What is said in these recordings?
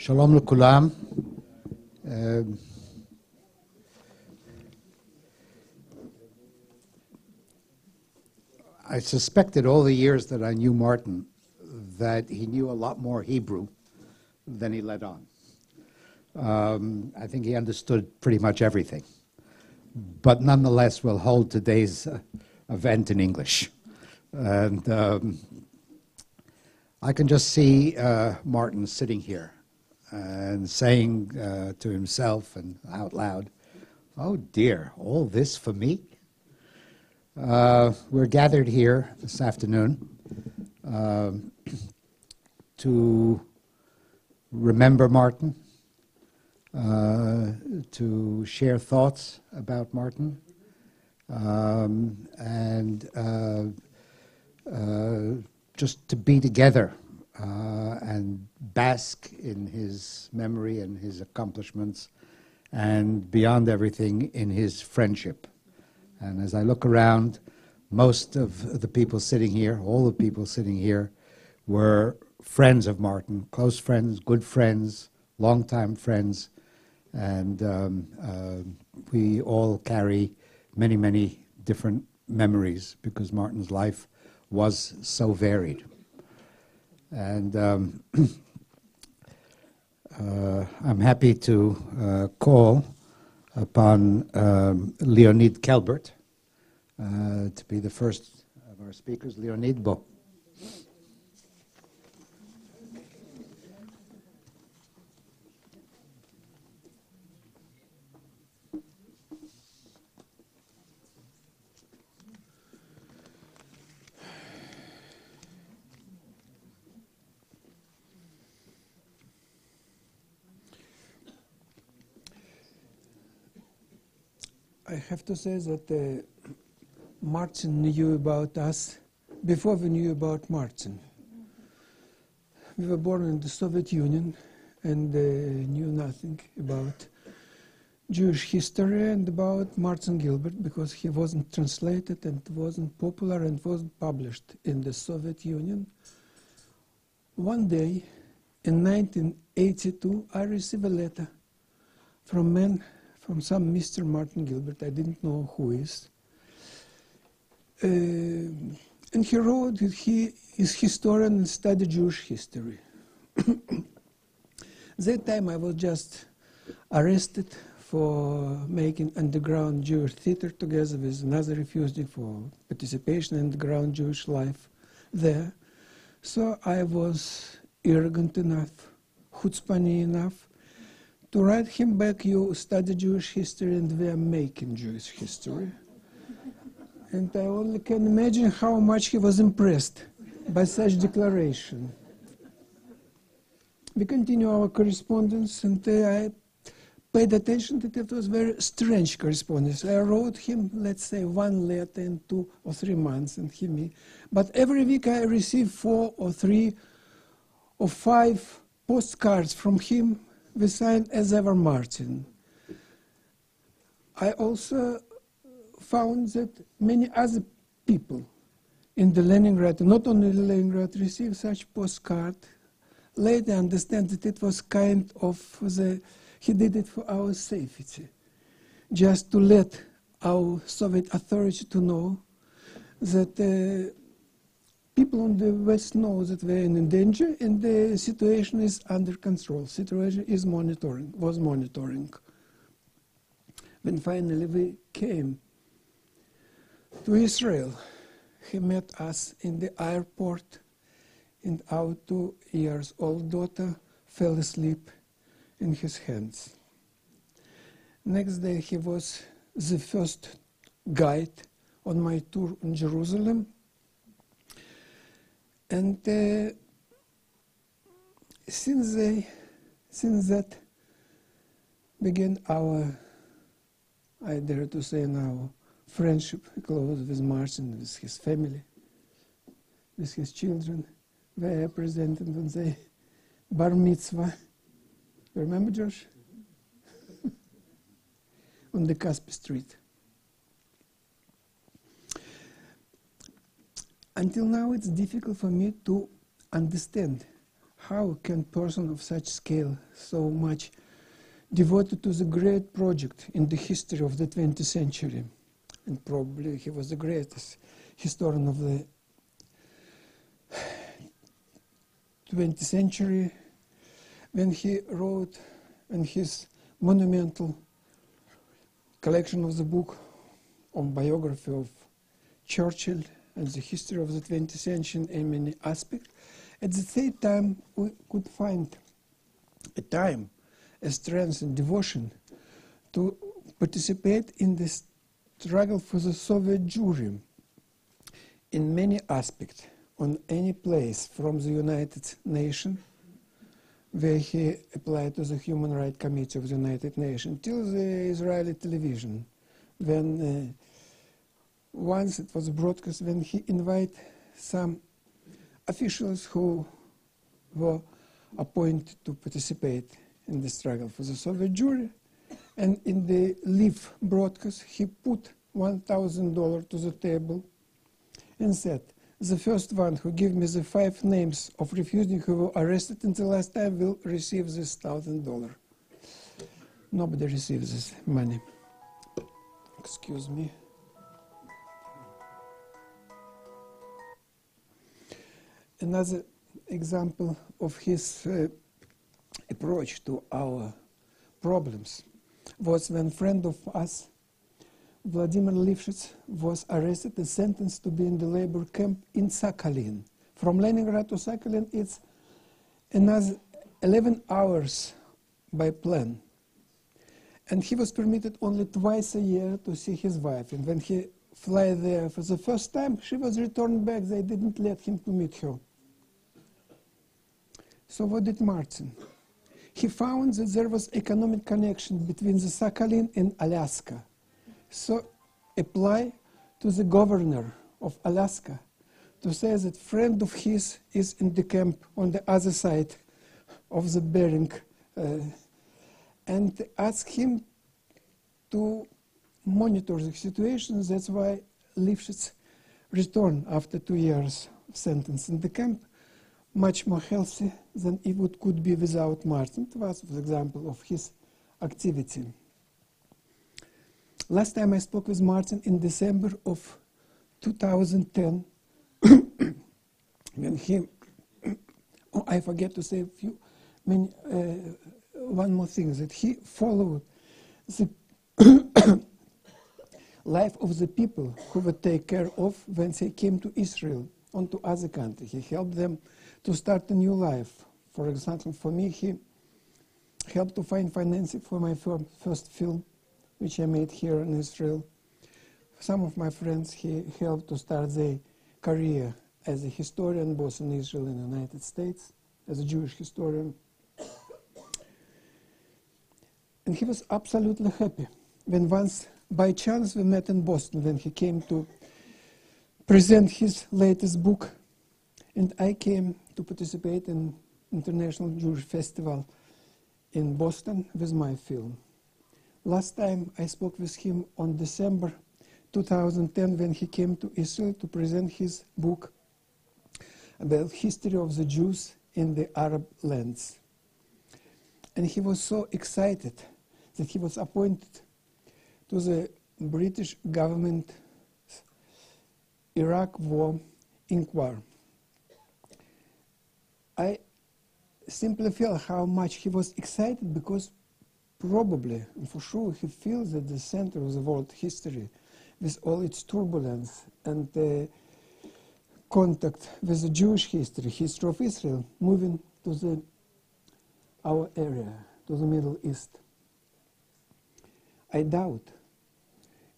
שלום לכולם. I suspected all the years that I knew Martin that he knew a lot more Hebrew than he let on. I think he understood pretty much everything, but nonetheless we'll hold today's event in English. And I can just see Martin sitting here and saying to himself and out loud, "Oh dear, all this for me?" We're gathered here this afternoon to remember Martin, to share thoughts about Martin, and just to be together and bask in his memory and his accomplishments, and beyond everything, in his friendship. And as I look around, most of the people sitting here, all the people sitting here, were friends of Martin, close friends, good friends, longtime friends, and we all carry many, many different memories because Martin's life was so varied. And I'm happy to call upon Leonid Gilbert to be the first of our speakers. Leonid, bo. I have to say that Martin knew about us before we knew about Martin. We were born in the Soviet Union and knew nothing about Jewish history and about Martin Gilbert because he wasn't translated and wasn't popular and wasn't published in the Soviet Union. One day in 1982, I received a letter from some Mr. Martin Gilbert. I didn't know who is. And he wrote that he is historian and studied Jewish history. That time I was just arrested for making underground Jewish theater together with another refugee for participation in underground Jewish life there. So I was arrogant enough, chutzpani enough, to write him back, "You study Jewish history and we are making Jewish history." And I only can imagine how much he was impressed by such declaration. We continue our correspondence, and I paid attention that it was very strange correspondence. I wrote him, let's say, one letter in 2 or 3 months, and he me. But every week I received 4 or 3 or 5 postcards from him. We signed as ever Martin. I also found that many other people in the Leningrad, not only Leningrad, received such postcard. Later I understand that it was kind of he did it for our safety, just to let our Soviet authority to know that people on the West know that we're in danger and the situation is under control. Situation is was monitoring. When finally we came to Israel, he met us in the airport, and our 2-year-old daughter fell asleep in his hands. Next day he was the first guide on my tour in Jerusalem. And since that began our, I dare to say now, friendship close with Martin, with his family, with his children. Were presented on the bar mitzvah. Remember, Josh? On the Caspi Street. Until now, it's difficult for me to understand how can a person of such scale, so much devoted to the great project in the history of the 20th century, and probably he was the greatest historian of the 20th century, when he wrote in his monumental collection of the book on biography of Churchill and the history of the 20th century in many aspects. At the same time, we could find a time, a strength and devotion to participate in the struggle for the Soviet Jewry in many aspects, on any place from the United Nations, where he applied to the Human Rights Committee of the United Nations, till the Israeli television, when once it was broadcast, when he invited some officials who were appointed to participate in the struggle for the Soviet Jewry, and in the live broadcast he put $1,000 to the table and said, the first one who give me the 5 names of refugees who were arrested in the last time will receive this $1,000. Nobody receives this money. Excuse me. Another example of his approach to our problems was when a friend of us, Vladimir Lifshitz, was arrested and sentenced to be in the labor camp in Sakhalin. From Leningrad to Sakhalin, it's another 11 hours by plane. And he was permitted only twice a year to see his wife. And when he flew there for the first time, she was returned back. They didn't let him to meet her. So what did Martin? He found that there was economic connection between the Sakhalin and Alaska. So apply to the governor of Alaska to say that friend of his is in the camp on the other side of the Bering, and ask him to monitor the situation. That's why Lifshitz returned after 2 years of sentence in the camp, much more healthy than it could be without Martin. It was an example of his activity. Last time I spoke with Martin in December of 2010, when he, oh, I forget to say one more thing, that he followed the life of the people who were taken care of when they came to Israel, onto other countries. He helped them to start a new life. For example, for me, he helped to find financing for my first film, which I made here in Israel. Some of my friends, he helped to start their career as a historian, both in Israel and the United States, as a Jewish historian. And he was absolutely happy when once, by chance, we met in Boston when he came to present his latest book. And I came to participate in International Jewish Festival in Boston with my film. Last time I spoke with him on December 2010 when he came to Israel to present his book about history of the Jews in the Arab lands. And he was so excited that he was appointed to the British government Iraq War inquiry. I simply felt how much he was excited, because probably, and for sure, he feels that the center of the world history, with all its turbulence and contact with the Jewish history, history of Israel, moving to our area, to the Middle East. I doubt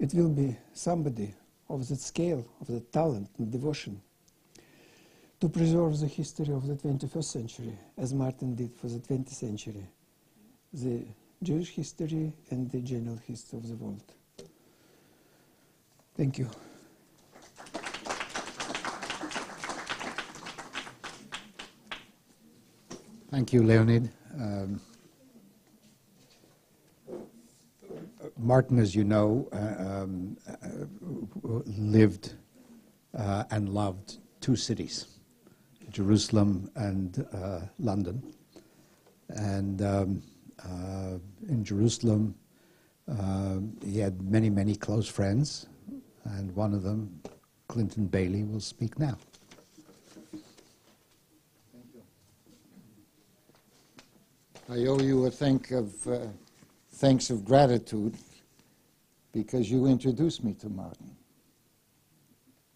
it will be somebody of that scale, of the talent and devotion, to preserve the history of the 21st century, as Martin did for the 20th century, the Jewish history and the general history of the world. Thank you. Thank you, Leonid. Martin, as you know, lived and loved two cities, Jerusalem and London. And in Jerusalem, he had many, many close friends, and one of them, Clinton Bailey, will speak now. Thank you. I owe you a thanks of gratitude because you introduced me to Martin,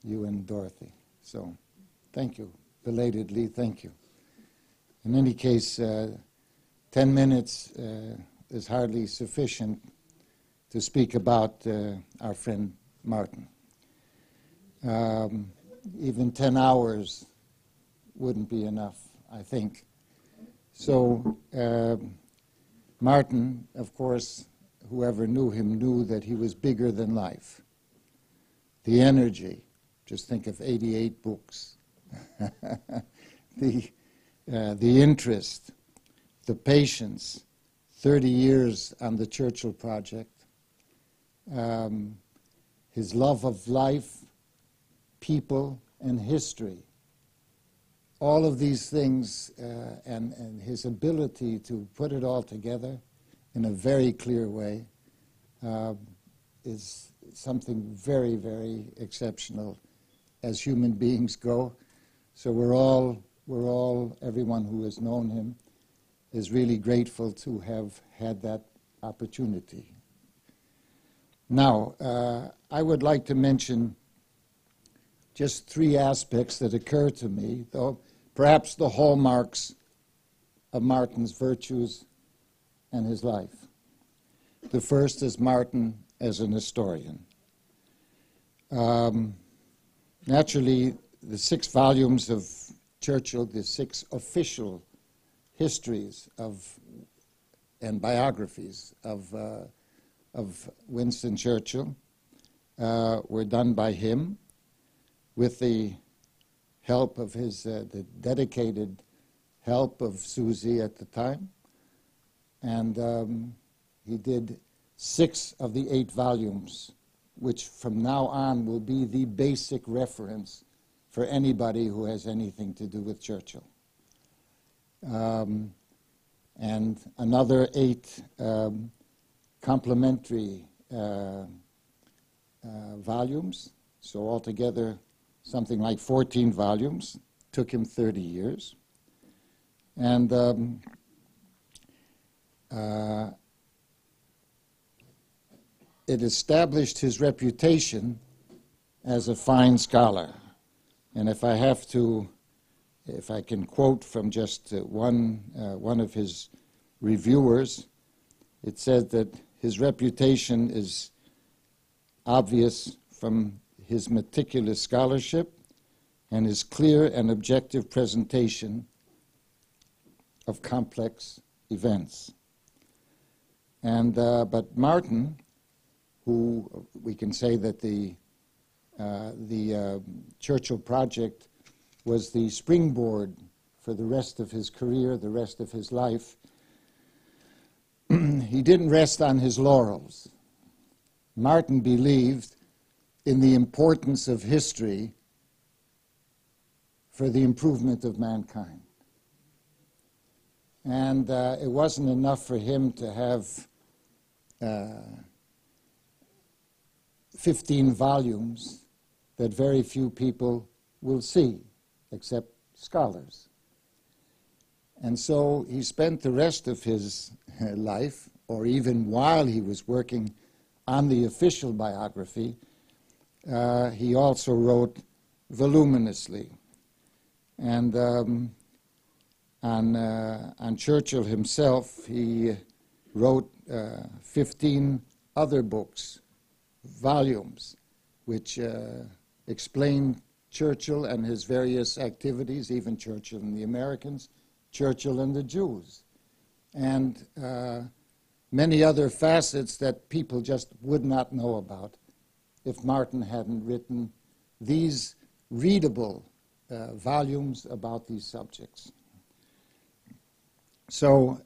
you and Dorothy. So thank you. Belatedly, thank you. In any case, 10 minutes is hardly sufficient to speak about our friend Martin. Even 10 hours wouldn't be enough, I think. So Martin, of course, whoever knew him knew that he was bigger than life. The energy, just think of 88 books. The interest, the patience, 30 years on the Churchill project, his love of life, people, and history. All of these things and his ability to put it all together in a very clear way is something very, very exceptional as human beings go. So we're all, everyone who has known him is really grateful to have had that opportunity. Now, I would like to mention just three aspects that occur to me, though perhaps the hallmarks of Martin's virtues and his life. The first is Martin as an historian. Naturally, the 6 volumes of Churchill, the 6 official histories and biographies of Winston Churchill were done by him with the help of the dedicated help of Susie at the time. And he did 6 of the 8 volumes, which from now on will be the basic reference for anybody who has anything to do with Churchill. And another 8 complementary volumes, so altogether something like 14 volumes. Took him 30 years. And it established his reputation as a fine scholar. And if I can quote from just one of his reviewers, it said that his reputation is obvious from his meticulous scholarship and his clear and objective presentation of complex events. And but Martin, who we can say that the Churchill project was the springboard for the rest of his career, the rest of his life, he didn't rest on his laurels. Martin believed in the importance of history for the improvement of mankind. And it wasn't enough for him to have 15 volumes that very few people will see, except scholars. And so he spent the rest of his life, or even while he was working on the official biography, he also wrote voluminously. And on Churchill himself, he wrote 15 other books, volumes, which explain Churchill and his various activities, even Churchill and the Americans, Churchill and the Jews, and many other facets that people just would not know about if Martin hadn't written these readable volumes about these subjects. So,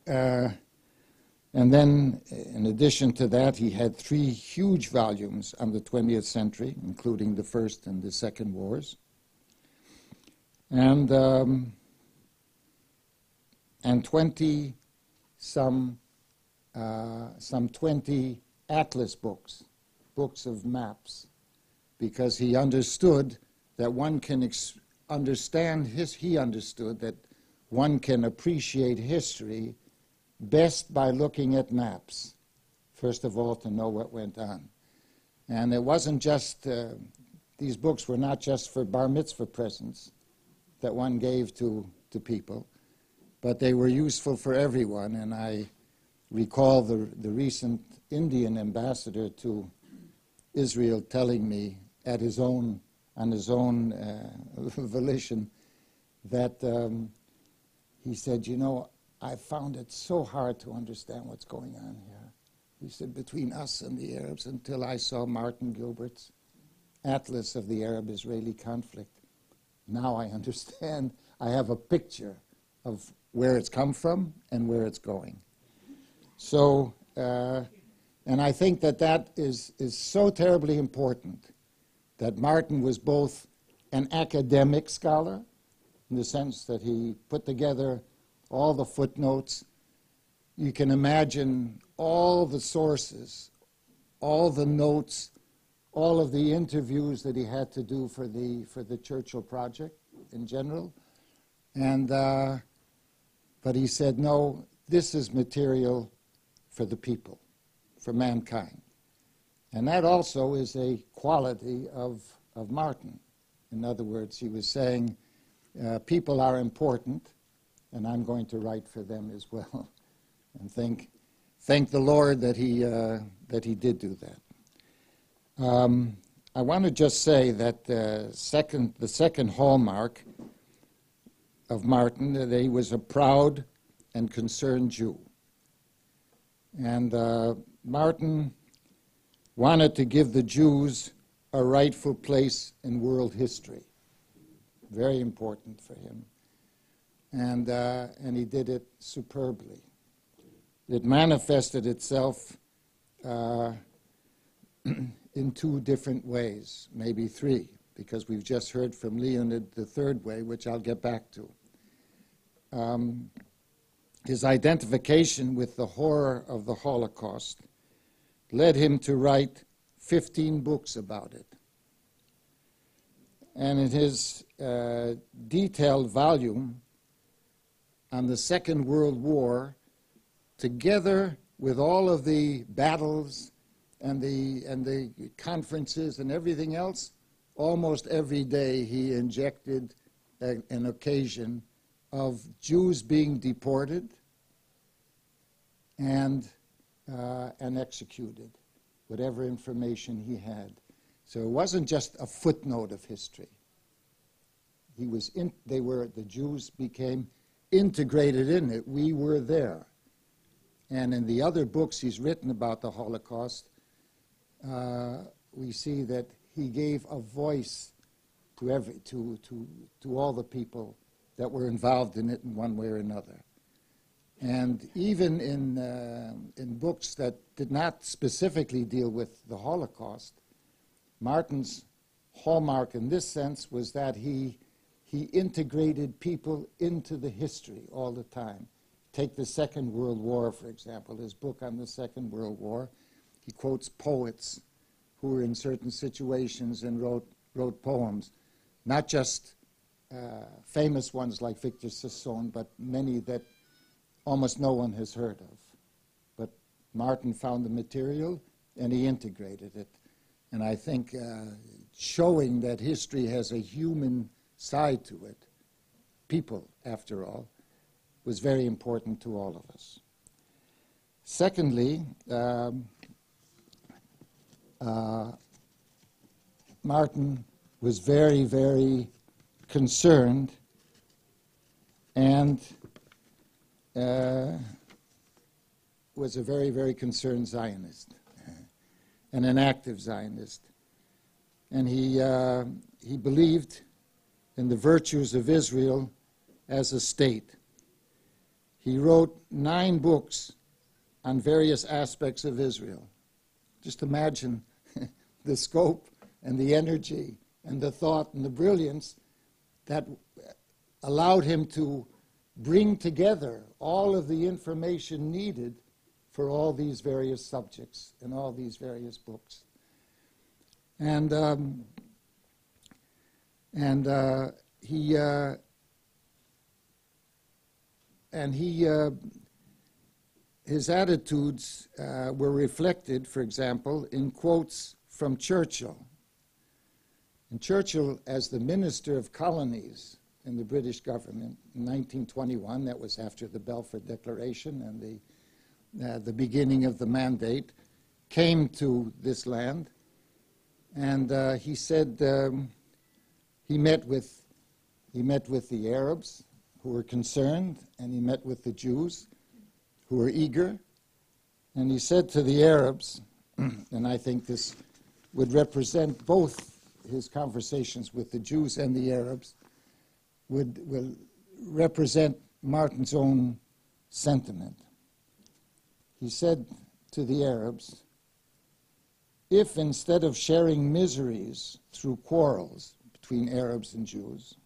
and then in addition to that, he had 3 huge volumes on the 20th century, including the First and the Second Wars. and 20 some 20 atlas books, books of maps, because he understood that one can understand he understood that one can appreciate history best by looking at maps, first of all, to know what went on. And it wasn't just, these books were not just for bar mitzvah presents that one gave to people, but they were useful for everyone. And I recall the recent Indian ambassador to Israel telling me on his own volition that he said, you know, I found it so hard to understand what's going on here. He said, between us and the Arabs, until I saw Martin Gilbert's Atlas of the Arab-Israeli Conflict. Now I understand. I have a picture of where it's come from and where it's going. So, and I think that is so terribly important, that Martin was both an academic scholar, in the sense that he put together all the footnotes. You can imagine all the sources, all the notes, all of the interviews that he had to do for the Churchill project in general. And but he said, no, this is material for the people, for mankind. And that also is a quality of Martin. In other words, he was saying, people are important, and I'm going to write for them as well. And thank the Lord that he did do that. I want to just say that the second hallmark of Martin, that he was a proud and concerned Jew. And Martin wanted to give the Jews a rightful place in world history. Very important for him. And he did it superbly. It manifested itself in two different ways, maybe three, because we've just heard from Leonid the third way, which I'll get back to. His identification with the horror of the Holocaust led him to write 15 books about it. And in his detailed volume on the Second World War, together with all of the battles and the conferences and everything else, almost every day he injected an occasion of Jews being deported and executed, whatever information he had. So it wasn't just a footnote of history. The Jews became integrated in it. We were there. And in the other books he's written about the Holocaust, we see that he gave a voice to all the people that were involved in it in one way or another. And even in books that did not specifically deal with the Holocaust, Martin's hallmark in this sense was that he integrated people into the history all the time. Take the Second World War, for example, his book on the Second World War. He quotes poets who were in certain situations and wrote poems, not just famous ones like Victor Sassoon, but many that almost no one has heard of. But Martin found the material and he integrated it. And I think showing that history has a human side to it, people, after all, was very important to all of us. Secondly, Martin was very, very concerned and was a very, very concerned Zionist and an active Zionist. And he believed in the virtues of Israel as a state. He wrote 9 books on various aspects of Israel. Just imagine the scope and the energy and the thought and the brilliance that allowed him to bring together all of the information needed for all these various subjects and all these various books. And his attitudes were reflected, for example, in quotes from Churchill. And Churchill, as the Minister of Colonies in the British government in 1921, that was after the Balfour Declaration and the beginning of the mandate, came to this land, and he said he met with the Arabs who were concerned, and he met with the Jews who were eager, and he said to the Arabs, and I think this would represent both his conversations with the Jews and the Arabs, will represent Martin's own sentiment. He said to the Arabs, if instead of sharing miseries through quarrels between Arabs and Jews,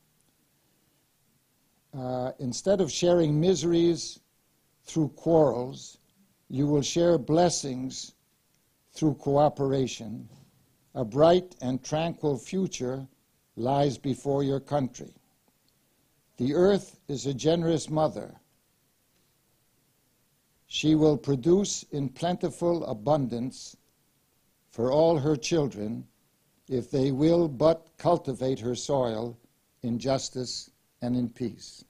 instead of sharing miseries through quarrels, you will share blessings through cooperation, a bright and tranquil future lies before your country. The earth is a generous mother. She will produce in plentiful abundance for all her children if they will but cultivate her soil in justice and in peace.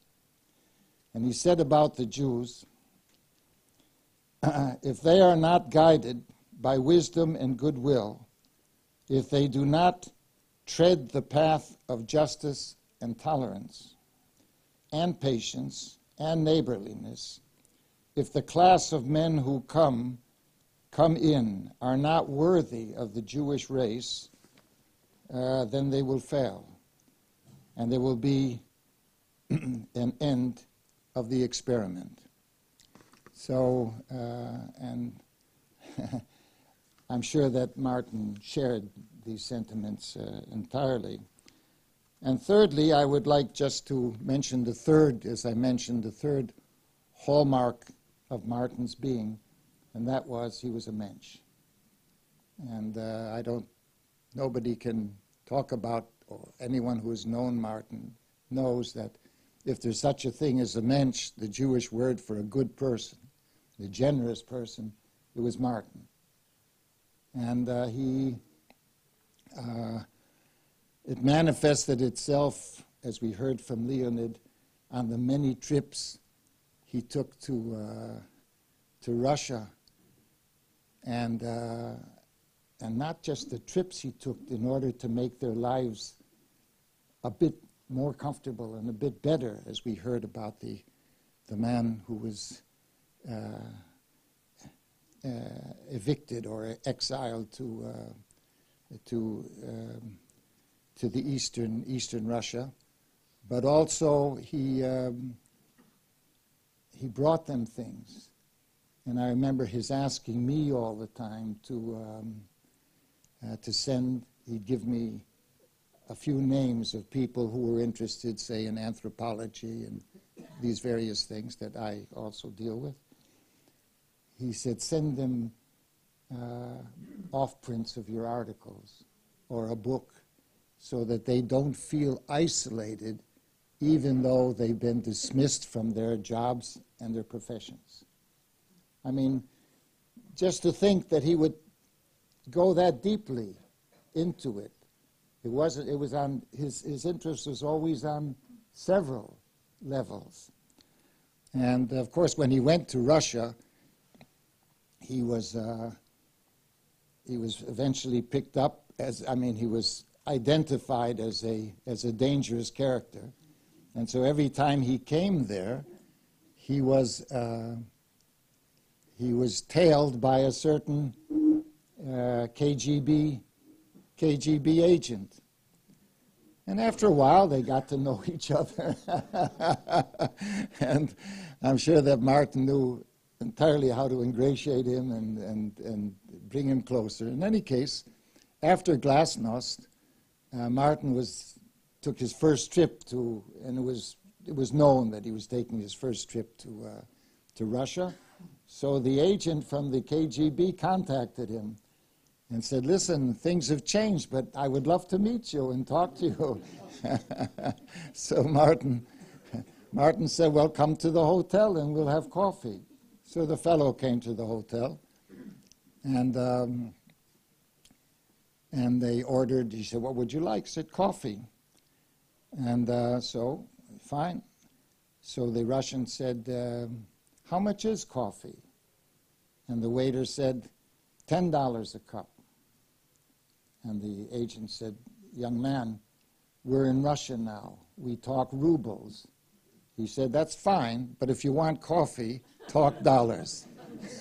And he said about the Jews, if they are not guided by wisdom and goodwill, if they do not tread the path of justice and tolerance and patience and neighborliness, if the class of men who come in are not worthy of the Jewish race, then they will fail, and there will be an end of the experiment. So, and I'm sure that Martin shared these sentiments entirely. And thirdly, I would like just to mention the third, as I mentioned, the third hallmark of Martin's being, and that was he was a mensch. And nobody can talk about, or anyone who has known Martin knows that if there's such a thing as a mensch, the Jewish word for a good person, the generous person, it was Martin. And it manifested itself, as we heard from Leonid, on the many trips he took to Russia, and not just the trips he took in order to make their lives a bit more comfortable and a bit better, as we heard about the man who was evicted or exiled to the eastern Russia, but also he brought them things, and I remember his asking me all the time to send. He'd give me a few names of people who were interested, say, in anthropology and these various things that I also deal with. He said, send them off-prints of your articles or a book so that they don't feel isolated even though they've been dismissed from their jobs and their professions. I mean, just to think that he would go that deeply into it. It was on his interest was always on several levels. And of course, when he went to Russia, he was eventually picked up he was identified as a dangerous character, and so every time he came there, he was tailed by a certain KGB agent. And after a while, they got to know each other. And I'm sure that Martin knew entirely how to ingratiate him and bring him closer. In any case, after Glasnost, Martin took his first trip and it was it was known that he was taking his first trip to Russia. So the agent from the KGB contacted him and said, listen, things have changed, but I would love to meet you and talk to you. So Martin said, well, come to the hotel and we'll have coffee. So the fellow came to the hotel, and they ordered, he said, what would you like? He said, coffee. And so, fine. So the Russian said, how much is coffee? And the waiter said, $10 a cup. And the agent said, young man, we're in Russia now. We talk rubles. He said, that's fine, but if you want coffee, talk dollars.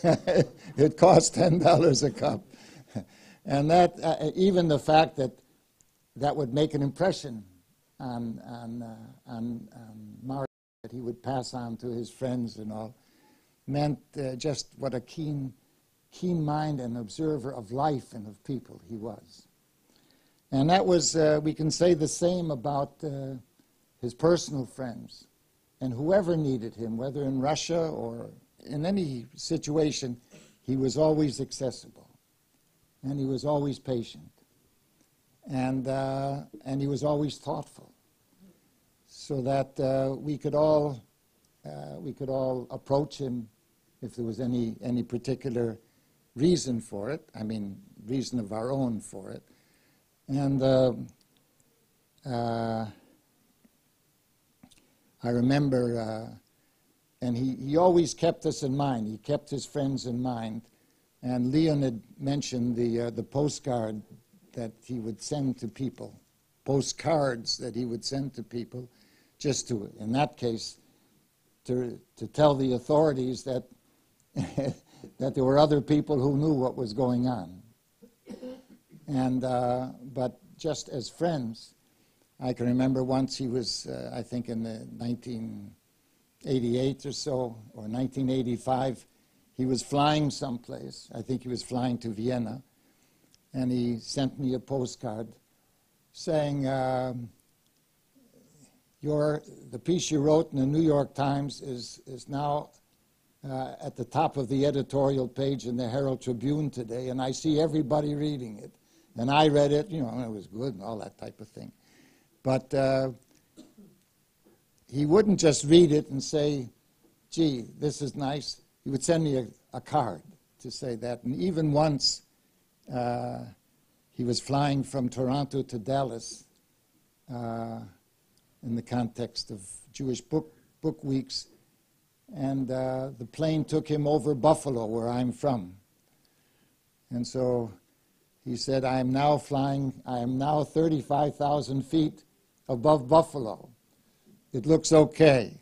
It costs $10 a cup. And that, even the fact that that would make an impression on Martin, that he would pass on to his friends and all, meant just what a keen mind and observer of life and of people he was. And that was, we can say the same about his personal friends. And whoever needed him, whether in Russia or in any situation, he was always accessible. And he was always patient. And he was always thoughtful. So that we could all approach him if there was any particular reason for it, I mean, reason of our own for it. And I remember, and he always kept us in mind. He kept his friends in mind. And Leon had mentioned the postcard that he would send to people, postcards that he would send to people, just to, in that case, to tell the authorities that that there were other people who knew what was going on. And but just as friends, I can remember once he was, I think in the 1988 or so, or 1985, he was flying someplace. I think he was flying to Vienna, and he sent me a postcard saying, the piece you wrote in the New York Times is now at the top of the editorial page in the Herald Tribune today, and I see everybody reading it. And I read it, you know, and it was good and all that type of thing. But he wouldn't just read it and say, gee, this is nice. He would send me a card to say that. And even once, he was flying from Toronto to Dallas in the context of Jewish book weeks, and the plane took him over Buffalo, where I'm from. And so he said, I am now 35,000 feet above Buffalo. It looks okay.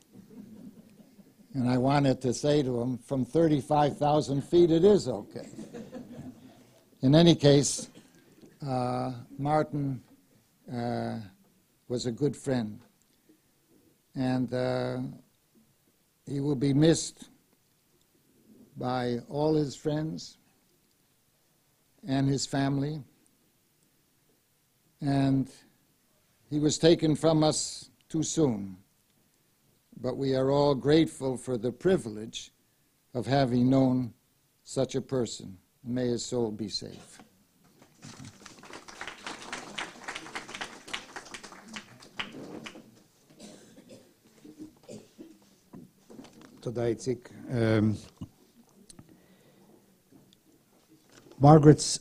And I wanted to say to him, from 35,000 feet, it is okay. In any case, Martin was a good friend. And he will be missed by all his friends and his family. And he was taken from us too soon. But we are all grateful for the privilege of having known such a person. May his soul be safe. Toda, Itzik. Martin's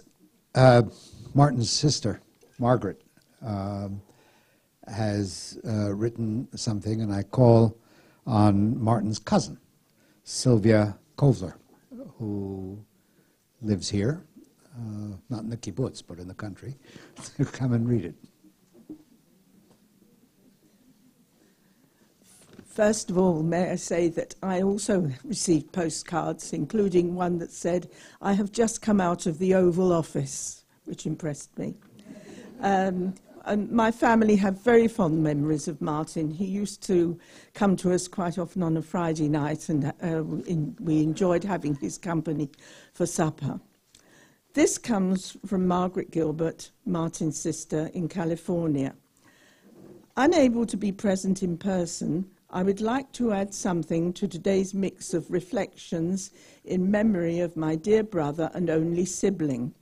sister, Margaret, has written something, and I call on Martin's cousin, Sylvia Kovler, who lives here, not in the kibbutz, but in the country, to come and read it. First of all, may I say that I also received postcards, including one that said, I have just come out of the Oval Office, which impressed me. And my family have very fond memories of Martin. He used to come to us quite often on a Friday night, and we enjoyed having his company for supper. This comes from Margaret Gilbert, Martin's sister, in California. Unable to be present in person, I would like to add something to today's mix of reflections in memory of my dear brother and only sibling.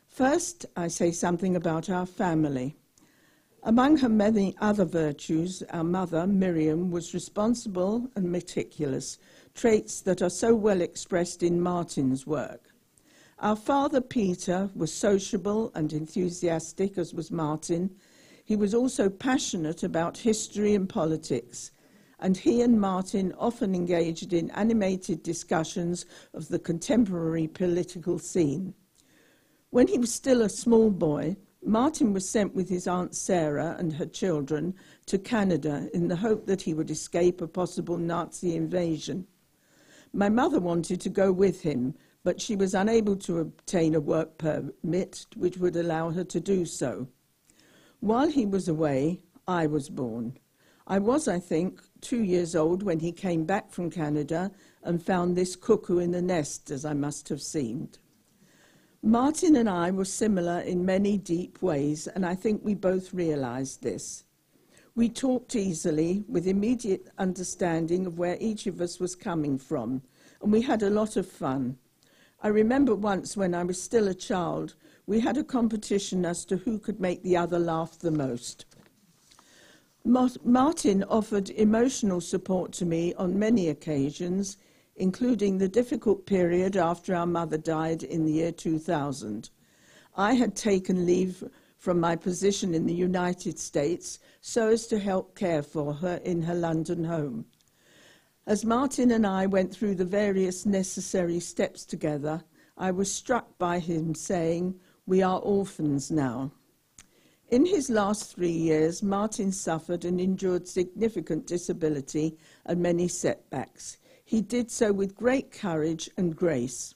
First, I say something about our family. Among her many other virtues, our mother, Miriam, was responsible and meticulous, traits that are so well expressed in Martin's work. Our father, Peter, was sociable and enthusiastic, as was Martin. He was also passionate about history and politics, and he and Martin often engaged in animated discussions of the contemporary political scene. When he was still a small boy, Martin was sent with his Aunt Sarah and her children to Canada in the hope that he would escape a possible Nazi invasion. My mother wanted to go with him, but she was unable to obtain a work permit which would allow her to do so. While he was away, I was born. I was, I think, 2 years old when he came back from Canada and found this cuckoo in the nest, as I must have seemed. Martin and I were similar in many deep ways, and I think we both realized this. We talked easily, with immediate understanding of where each of us was coming from, and we had a lot of fun. I remember once when I was still a child, we had a competition as to who could make the other laugh the most. Martin offered emotional support to me on many occasions, including the difficult period after our mother died in the year 2000. I had taken leave from my position in the United States so as to help care for her in her London home. As Martin and I went through the various necessary steps together, I was struck by him saying, "We are orphans now." In his last 3 years, Martin suffered and endured significant disability and many setbacks. He did so with great courage and grace.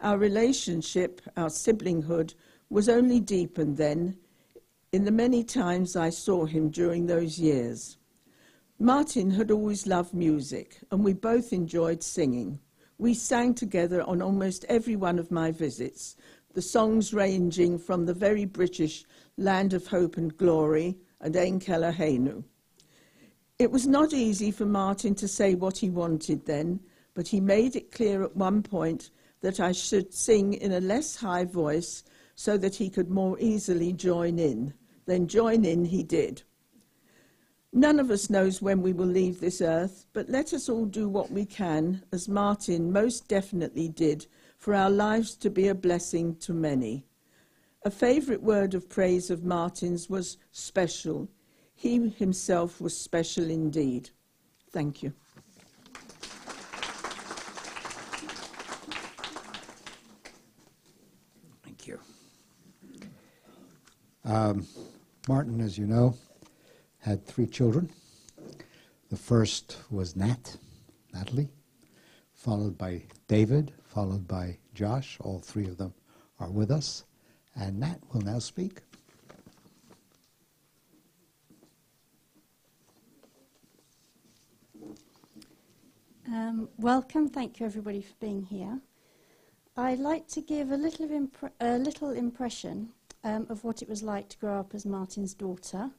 Our relationship, our siblinghood, was only deepened then, in the many times I saw him during those years. Martin had always loved music, and we both enjoyed singing. We sang together on almost every one of my visits, the songs ranging from the very British Land of Hope and Glory and Ein Keller Heinu. It was not easy for Martin to say what he wanted then, but he made it clear at one point that I should sing in a less high voice so that he could more easily join in. Then join in he did. None of us knows when we will leave this earth, but let us all do what we can, as Martin most definitely did, for our lives to be a blessing to many. A favourite word of praise of Martin's was special. He himself was special indeed. Thank you. Thank you. Martin, as you know, had 3 children. The first was Natalie, followed by David, followed by Josh. All 3 of them are with us. And Nat will now speak. Welcome. Thank you, everybody, for being here. I'd like to give a little impression of what it was like to grow up as Martin's daughter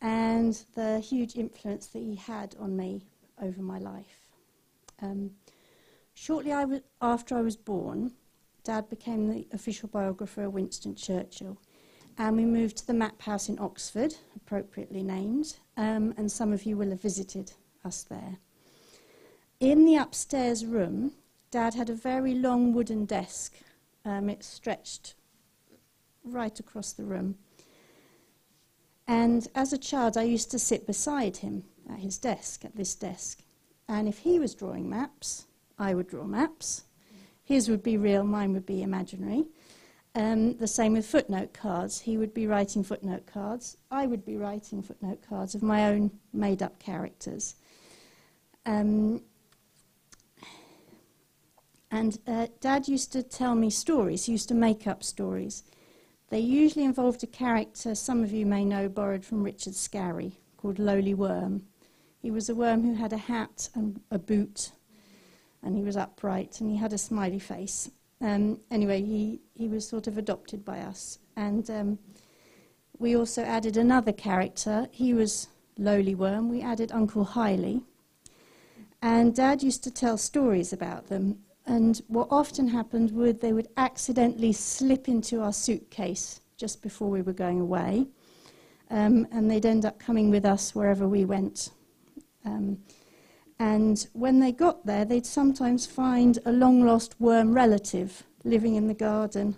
and the huge influence that he had on me over my life. Shortly after I was born, Dad became the official biographer of Winston Churchill, and we moved to the Map House in Oxford, appropriately named, and some of you will have visited us there. In the upstairs room, Dad had a very long wooden desk. It stretched right across the room. And as a child, I used to sit beside him at his desk, at this desk. And if he was drawing maps, I would draw maps. His would be real, mine would be imaginary. The same with footnote cards. He would be writing footnote cards. I would be writing footnote cards of my own made-up characters. Dad used to tell me stories. He used to make up stories. They usually involved a character some of you may know borrowed from Richard Scarry, called Lowly Worm. He was a worm who had a hat and a boot, and he was upright, and he had a smiley face. Anyway, he was sort of adopted by us. And we also added another character. He was lowly worm, we added Uncle Hiley. And Dad used to tell stories about them. And what often happened would they would accidentally slip into our suitcase just before we were going away. And they'd end up coming with us wherever we went. And when they got there, they'd sometimes find a long-lost worm relative living in the garden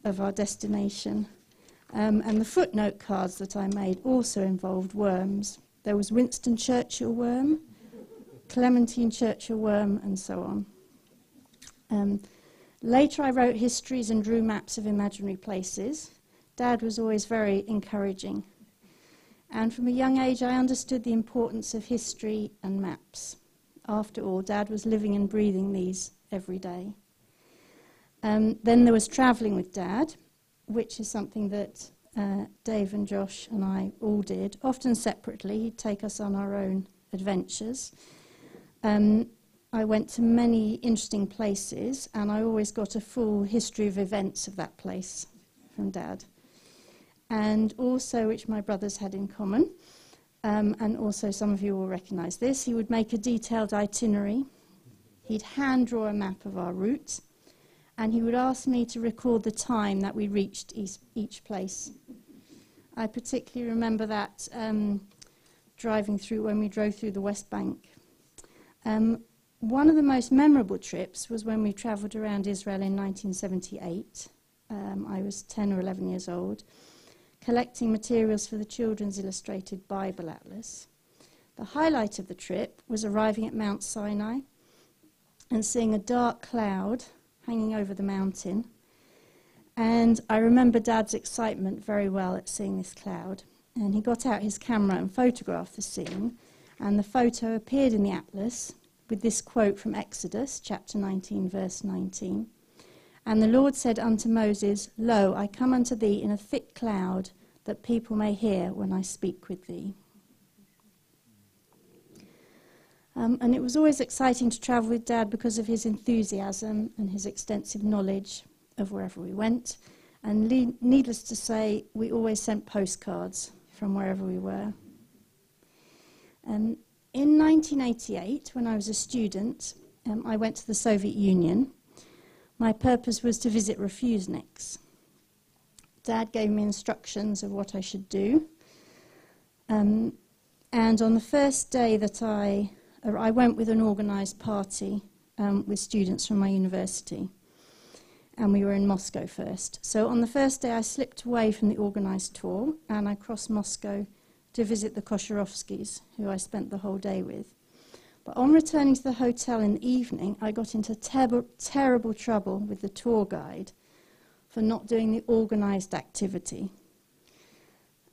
of our destination. And the footnote cards that I made also involved worms. There was Winston Churchill worm, Clementine Churchill worm, and so on. Later I wrote histories and drew maps of imaginary places. Dad was always very encouraging. And from a young age I understood the importance of history and maps. After all, Dad was living and breathing these every day. Then there was travelling with Dad, which is something that Dave and Josh and I all did, often separately. He'd take us on our own adventures. I went to many interesting places, and I always got a full history of events of that place from Dad. And also, which my brothers had in common, and also some of you will recognise this, he would make a detailed itinerary. He'd hand draw a map of our route, and he would ask me to record the time that we reached each place. I particularly remember that when we drove through the West Bank. One of the most memorable trips was when we travelled around Israel in 1978. I was 10 or 11 years old, collecting materials for the Children's Illustrated Bible Atlas. The highlight of the trip was arriving at Mount Sinai and seeing a dark cloud hanging over the mountain. And I remember Dad's excitement very well at seeing this cloud. And he got out his camera and photographed the scene, and the photo appeared in the atlas with this quote from Exodus, chapter 19, verse 19. And the Lord said unto Moses, Lo, I come unto thee in a thick cloud, that people may hear when I speak with thee. And it was always exciting to travel with Dad because of his enthusiasm and his extensive knowledge of wherever we went. And needless to say, we always sent postcards from wherever we were. In 1988, when I was a student, I went to the Soviet Union. My purpose was to visit refuseniks. Dad gave me instructions of what I should do. And on the first day that I went with an organised party with students from my university. And we were in Moscow first. So on the first day I slipped away from the organised tour and I crossed Moscow to visit the Kosharovskys, who I spent the whole day with. But on returning to the hotel in the evening, I got into terrible trouble with the tour guide for not doing the organised activity.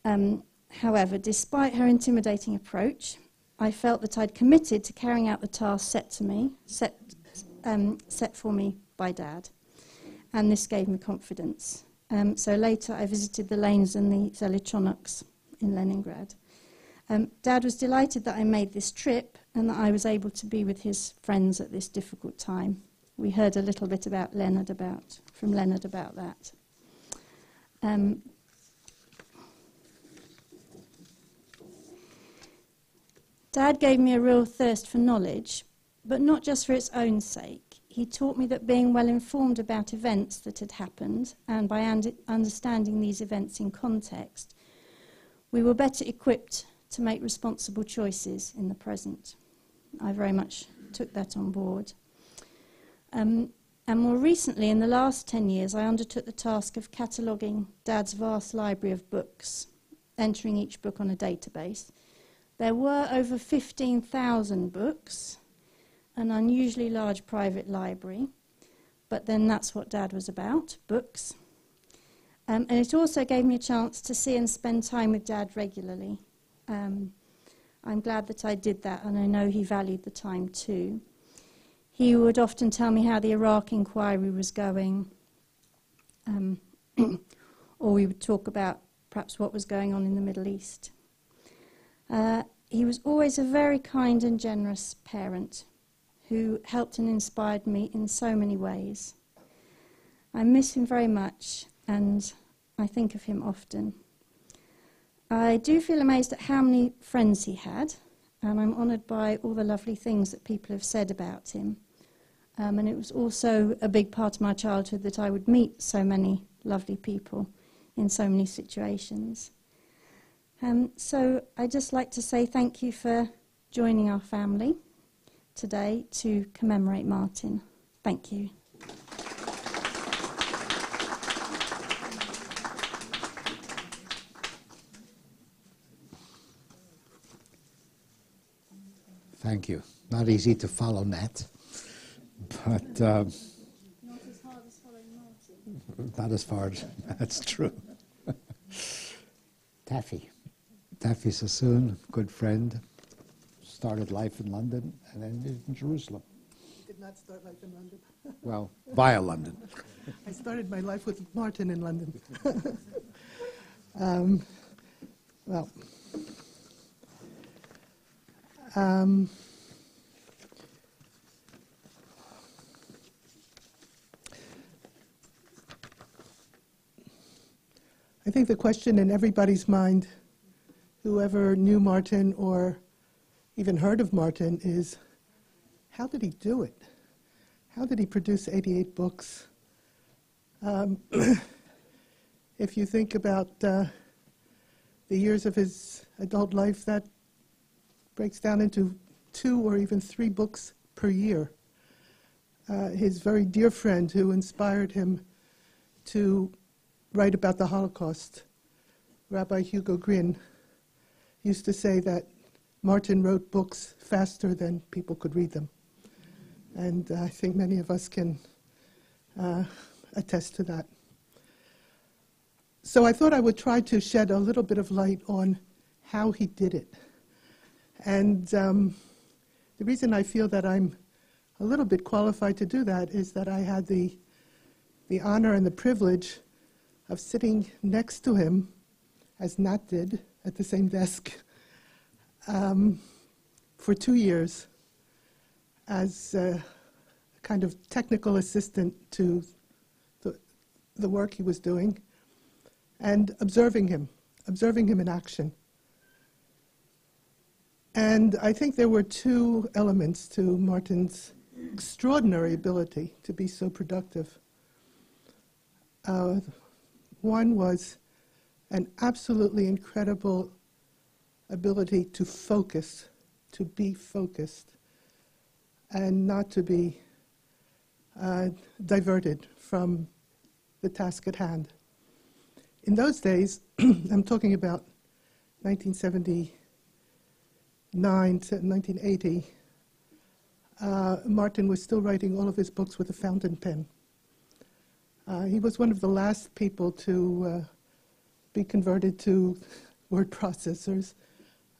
However, despite her intimidating approach, I felt that I'd committed to carrying out the task set for me by Dad. And this gave me confidence. So later I visited the lanes and the Zelichonoks in Leningrad. Dad was delighted that I made this trip and that I was able to be with his friends at this difficult time. We heard a little bit about from Leonard about that. Dad gave me a real thirst for knowledge, but not just for its own sake. He taught me that being well informed about events that had happened, and by understanding these events in context, we were better equipped to make responsible choices in the present. I very much took that on board. And more recently, in the last 10 years, I undertook the task of cataloguing Dad's vast library of books, entering each book on a database. There were over 15,000 books, an unusually large private library, but then that's what Dad was about, books. And it also gave me a chance to see and spend time with Dad regularly. I'm glad that I did that, and I know he valued the time too. He would often tell me how the Iraq inquiry was going, or we would talk about perhaps what was going on in the Middle East. He was always a very kind and generous parent who helped and inspired me in so many ways. I miss him very much, and I think of him often. I do feel amazed at how many friends he had, and I'm honoured by all the lovely things that people have said about him. And it was also a big part of my childhood that I would meet so many lovely people in so many situations. So I'd just like to say thank you for joining our family today to commemorate Martin. Thank you. Thank you. Not easy to follow Nat, but Not as hard as following Martin. not as far as that's true. Taffy Sassoon, good friend, started life in London and ended in Jerusalem. Did not start life in London. Well, via London. I started my life with Martin in London. I think the question in everybody's mind, whoever knew Martin or even heard of Martin, is how did he do it? How did he produce 88 books? If you think about the years of his adult life, that breaks down into 2 or even 3 books per year. His very dear friend who inspired him to write about the Holocaust, Rabbi Hugo Gryn, used to say that Martin wrote books faster than people could read them. And I think many of us can attest to that. So I thought I would try to shed a little bit of light on how he did it. And the reason I feel that I'm a little bit qualified to do that is that I had the honor and the privilege of sitting next to him, as Nat did, at the same desk, for 2 years as a kind of technical assistant to the work he was doing, and observing him in action. And I think there were 2 elements to Martin's extraordinary ability to be so productive. One was an absolutely incredible ability to focus, to be focused, and not to be diverted from the task at hand. In those days, I'm talking about 1979 to 1980, Martin was still writing all of his books with a fountain pen. He was one of the last people to be converted to word processors.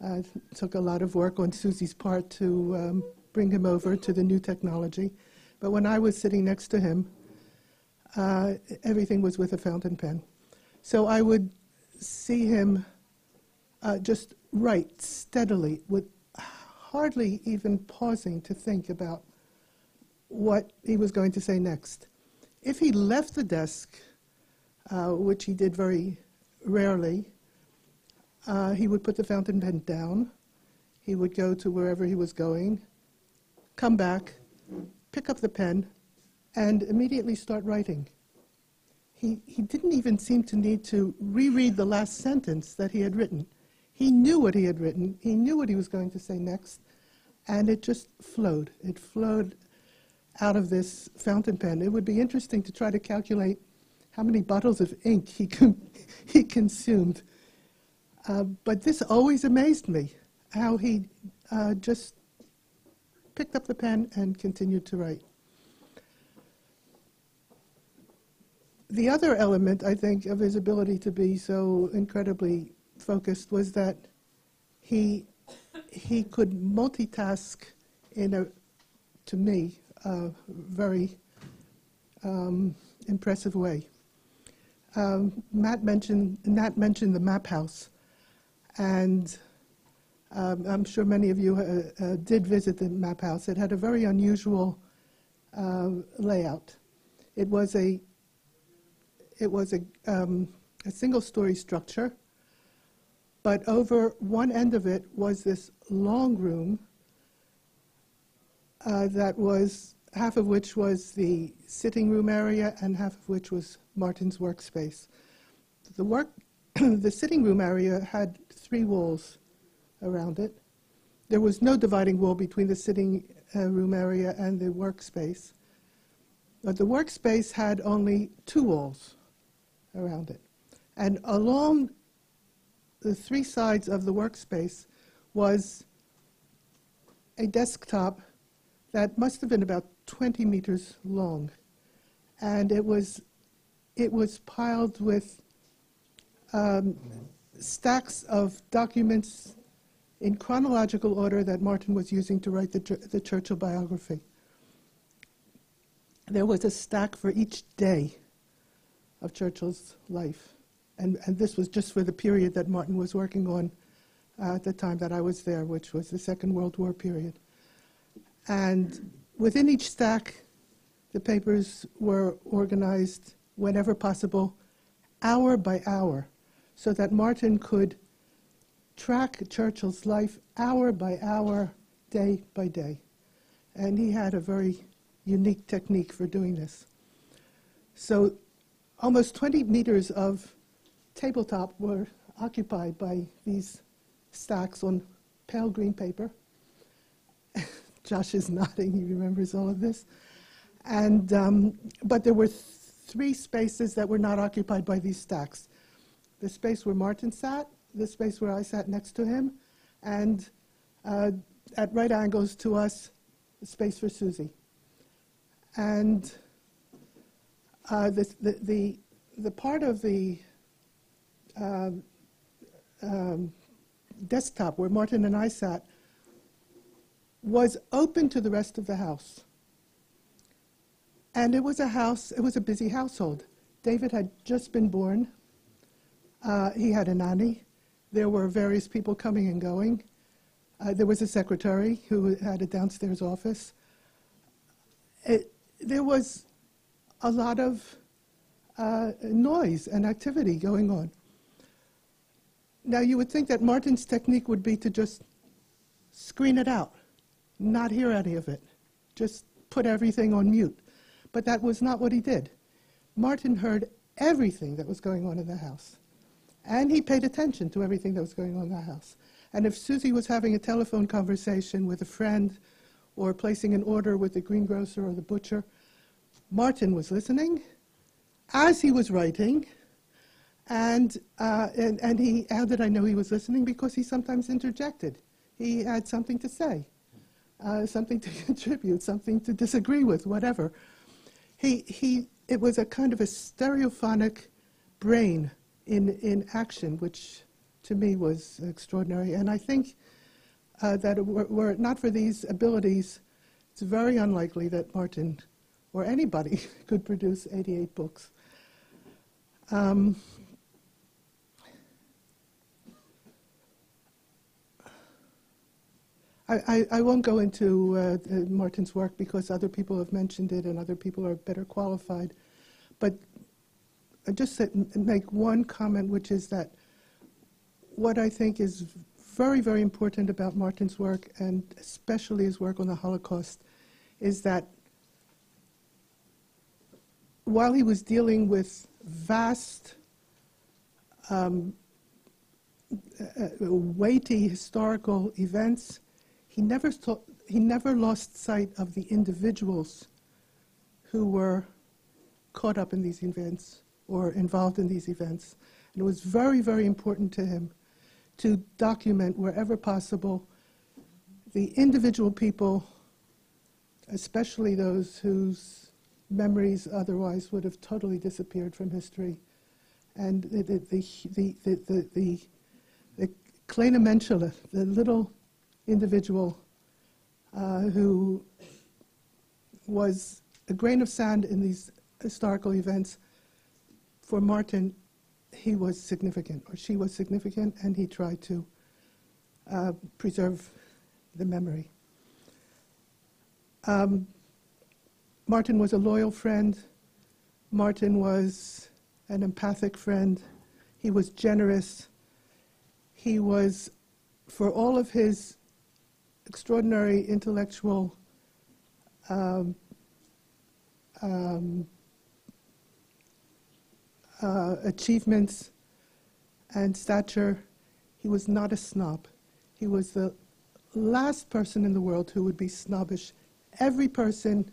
It took a lot of work on Susie's part to bring him over to the new technology. But when I was sitting next to him, everything was with a fountain pen. So I would see him just write steadily, with hardly even pausing to think about what he was going to say next. If he left the desk, which he did very rarely, he would put the fountain pen down. He would go to wherever he was going, come back, pick up the pen, and immediately start writing. He didn't even seem to need to reread the last sentence that he had written. He knew what he had written. He knew what he was going to say next, and it just flowed. It flowed out of this fountain pen. It would be interesting to try to calculate how many bottles of ink he consumed. But this always amazed me, how he just picked up the pen and continued to write. The other element, I think, of his ability to be so incredibly focused was that he could multitask in a, to me, very impressive way. Nat mentioned the map house, and I'm sure many of you did visit the map house. It had a very unusual layout. It was a single-story structure But over one end of it was this long room that was, half of which was the sitting room area and half of which was Martin's workspace. The sitting room area had 3 walls around it. There was no dividing wall between the sitting room area and the workspace. But the workspace had only 2 walls around it. And along the 3 sides of the workspace was a desktop that must have been about 20 meters long. And it was piled with stacks of documents in chronological order that Martin was using to write the Churchill biography. There was a stack for each day of Churchill's life. And this was just for the period that Martin was working on at the time that I was there, which was the Second World War period. And within each stack, the papers were organized whenever possible, hour by hour, so that Martin could track Churchill's life hour by hour, day by day. And he had a very unique technique for doing this. So almost 20 meters of tabletop were occupied by these stacks on pale green paper. Josh is nodding, he remembers all of this. And, but there were 3 spaces that were not occupied by these stacks. The space where Martin sat, the space where I sat next to him, and at right angles to us, the space for Susie. And the part of the desktop where Martin and I sat was open to the rest of the house. And it was a busy household. David had just been born. He had a nanny. There were various people coming and going. There was a secretary who had a downstairs office. There was a lot of noise and activity going on. Now, you would think that Martin's technique would be to just screen it out, not hear any of it, just put everything on mute. But that was not what he did. Martin heard everything that was going on in the house. And he paid attention to everything that was going on in the house. And if Susie was having a telephone conversation with a friend or placing an order with the greengrocer or the butcher, Martin was listening as he was writing. And how did I know he was listening? Because he sometimes interjected. He had something to say, something to contribute, something to disagree with, whatever. It was a kind of a stereophonic brain in action, which to me was extraordinary. And I think that were it not for these abilities, it's very unlikely that Martin or anybody could produce 88 books. I won't go into Martin's work because other people have mentioned it and other people are better qualified. But I just make one comment, which is that what I think is very, very important about Martin's work, and especially his work on the Holocaust, is that while he was dealing with vast, weighty historical events, he never lost sight of the individuals who were caught up in these events or involved in these events. And it was very, very important to him to document wherever possible the individual people, especially those whose memories otherwise would have totally disappeared from history. And the kleine Menschele, the little individual who was a grain of sand in these historical events, for Martin, he was significant, or she was significant, and he tried to preserve the memory. Martin was a loyal friend. Martin was an empathic friend. He was generous. He was, for all of his extraordinary intellectual achievements and stature, he was not a snob. He was the last person in the world who would be snobbish. Every person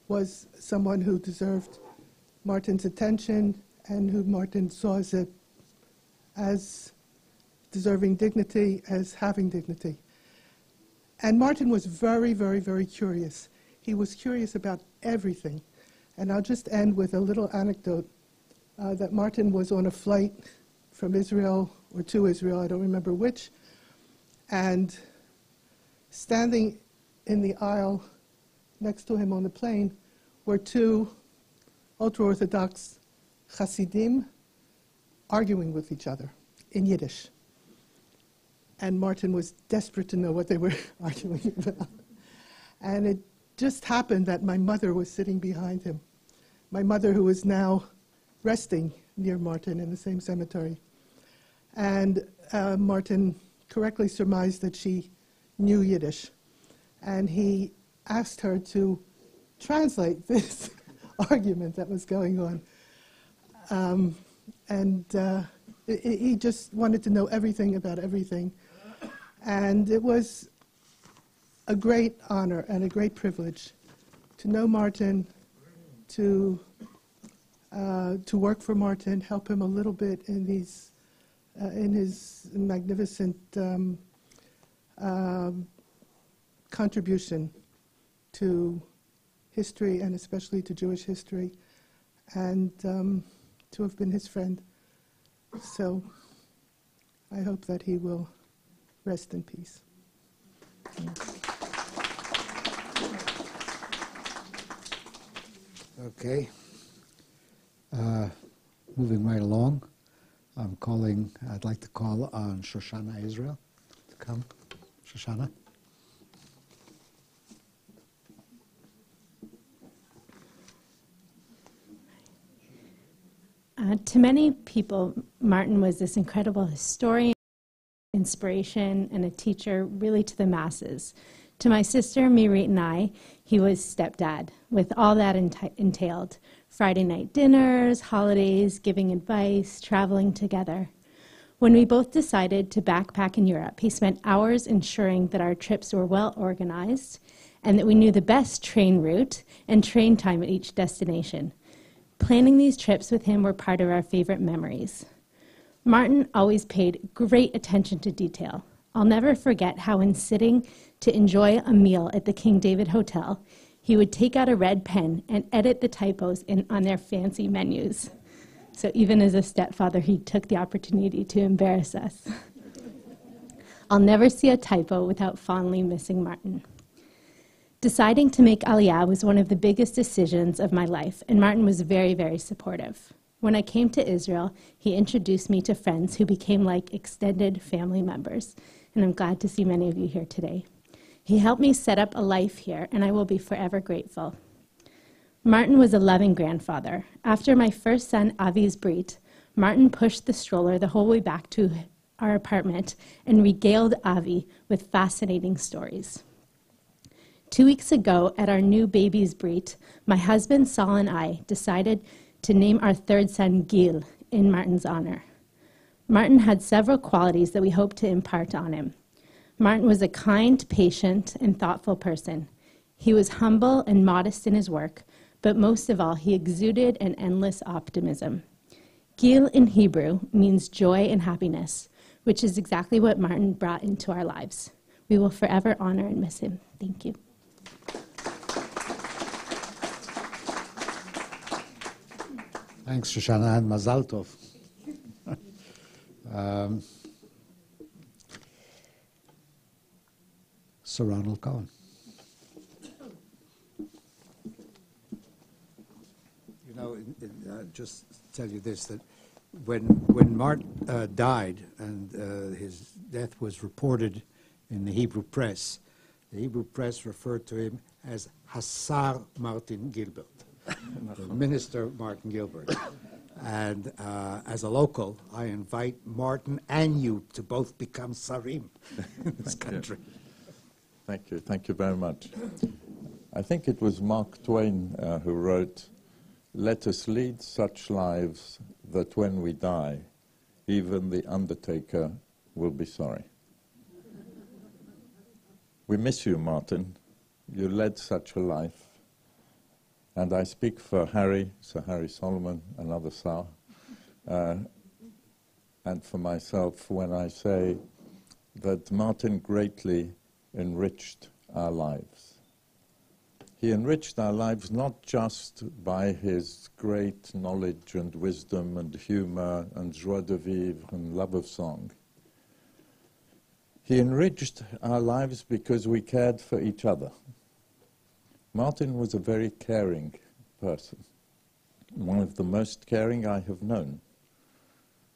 was someone who deserved Martin's attention and who Martin saw as deserving dignity, as having dignity. And Martin was very, very, very curious. He was curious about everything. And I'll just end with a little anecdote that Martin was on a flight from Israel or to Israel, I don't remember which, and standing in the aisle next to him on the plane were two ultra-Orthodox Hasidim arguing with each other in Yiddish. And Martin was desperate to know what they were arguing about. And it just happened that my mother was sitting behind him. My mother, who is now resting near Martin in the same cemetery. And Martin correctly surmised that she knew Yiddish. And he asked her to translate this argument that was going on. He just wanted to know everything about everything. And it was a great honor and a great privilege to know Martin, to work for Martin, help him a little bit in these, in his magnificent contribution to history and especially to Jewish history, and to have been his friend. So I hope that he will rest in peace. Okay. Moving right along, I'd like to call on Shoshana Israel to come. Shoshana. To many people, Martin was this incredible historian, inspiration, and a teacher really to the masses. To my sister, Mirit, and I, he was stepdad, with all that entailed. Friday night dinners, holidays, giving advice, traveling together. When we both decided to backpack in Europe, he spent hours ensuring that our trips were well organized and that we knew the best train route and train time at each destination. Planning these trips with him were part of our favorite memories. Martin always paid great attention to detail. I'll never forget how, in sitting to enjoy a meal at the King David Hotel, he would take out a red pen and edit the typos on their fancy menus. So even as a stepfather, he took the opportunity to embarrass us. I'll never see a typo without fondly missing Martin. Deciding to make Aliyah was one of the biggest decisions of my life, and Martin was very, very supportive. When I came to Israel, he introduced me to friends who became like extended family members, and I'm glad to see many of you here today. He helped me set up a life here, and I will be forever grateful. Martin was a loving grandfather. After my first son, Aviv's brit, Martin pushed the stroller the whole way back to our apartment and regaled Avi with fascinating stories. 2 weeks ago, at our new baby's brit, my husband, Saul, and I decided to name our third son Gil in Martin's honor. Martin had several qualities that we hoped to impart on him. Martin was a kind, patient, and thoughtful person. He was humble and modest in his work, but most of all, he exuded an endless optimism. Gil in Hebrew means joy and happiness, which is exactly what Martin brought into our lives. We will forever honor and miss him. Thank you. Thanks, Shoshana, and Mazal Tov. Sir Ronald Cohen. You know, just tell you this, that when Martin died and his death was reported in the Hebrew press referred to him as Sir Martin Gilbert, the Minister Martin Gilbert. And as a local, I invite Martin and you to both become Sarim in this country. Thank you. Thank you very much. I think it was Mark Twain who wrote, "Let us lead such lives that when we die, even the undertaker will be sorry." We miss you, Martin. You led such a life. And I speak for Harry, Sir Harry Solomon, another Sir, and for myself when I say that Martin greatly enriched our lives. He enriched our lives not just by his great knowledge and wisdom and humor and joie de vivre and love of song. He enriched our lives because we cared for each other. Martin was a very caring person, one of the most caring I have known.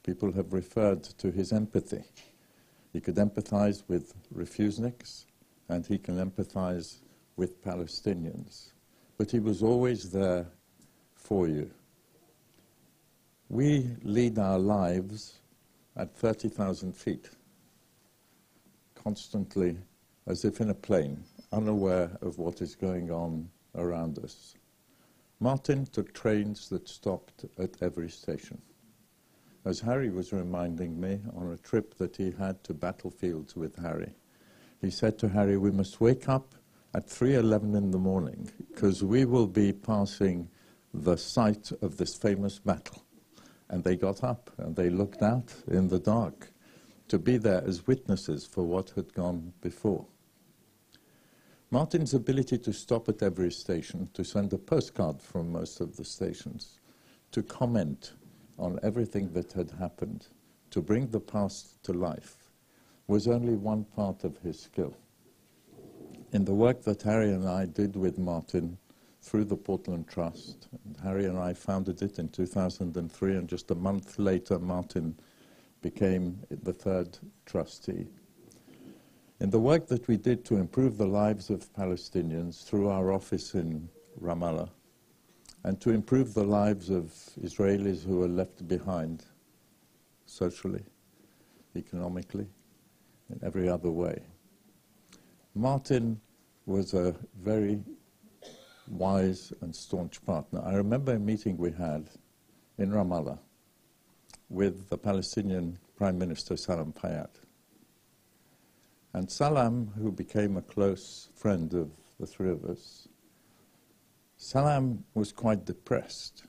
People have referred to his empathy. He could empathize with refuseniks, and he can empathize with Palestinians. But he was always there for you. We lead our lives at 30,000 feet, constantly as if in a plane, unaware of what is going on around us. Martin took trains that stopped at every station. As Harry was reminding me on a trip that he had to battlefields with Harry, he said to Harry, "We must wake up at 3:11 in the morning because we will be passing the site of this famous battle." And they got up and they looked out in the dark to be there as witnesses for what had gone before. Martin's ability to stop at every station, to send a postcard from most of the stations, to comment on everything that had happened, to bring the past to life, was only one part of his skill. In the work that Harry and I did with Martin through the Portland Trust, and Harry and I founded it in 2003, and just a month later Martin became the third trustee. In the work that we did to improve the lives of Palestinians through our office in Ramallah, and to improve the lives of Israelis who were left behind socially, economically, in every other way, Martin was a very wise and staunch partner. I remember a meeting we had in Ramallah with the Palestinian Prime Minister Salam Fayyad. And Salam, who became a close friend of the three of us, Salam was quite depressed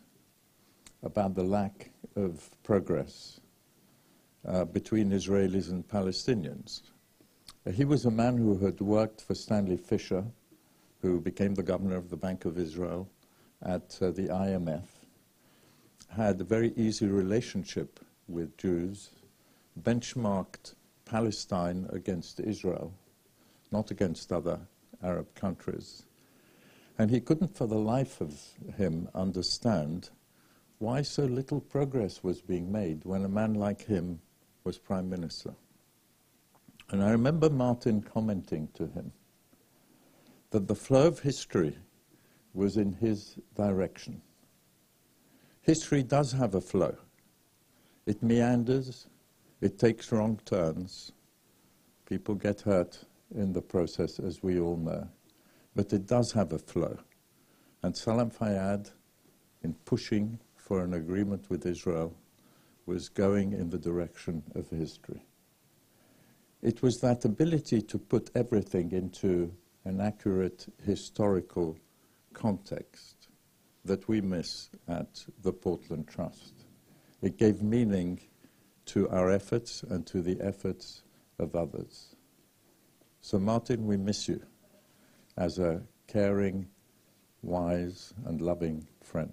about the lack of progress between Israelis and Palestinians. He was a man who had worked for Stanley Fischer, who became the governor of the Bank of Israel at the IMF, had a very easy relationship with Jews, benchmarked Palestine against Israel, not against other Arab countries. And he couldn't for the life of him understand why so little progress was being made when a man like him was prime minister. And I remember Martin commenting to him that the flow of history was in his direction. History does have a flow. It meanders, it takes wrong turns. People get hurt in the process, as we all know. But it does have a flow. And Salam Fayyad, in pushing for an agreement with Israel, was going in the direction of history. It was that ability to put everything into an accurate historical context that we miss at the Portland Trust. It gave meaning to our efforts and to the efforts of others. So Martin, we miss you as a caring, wise, and loving friend.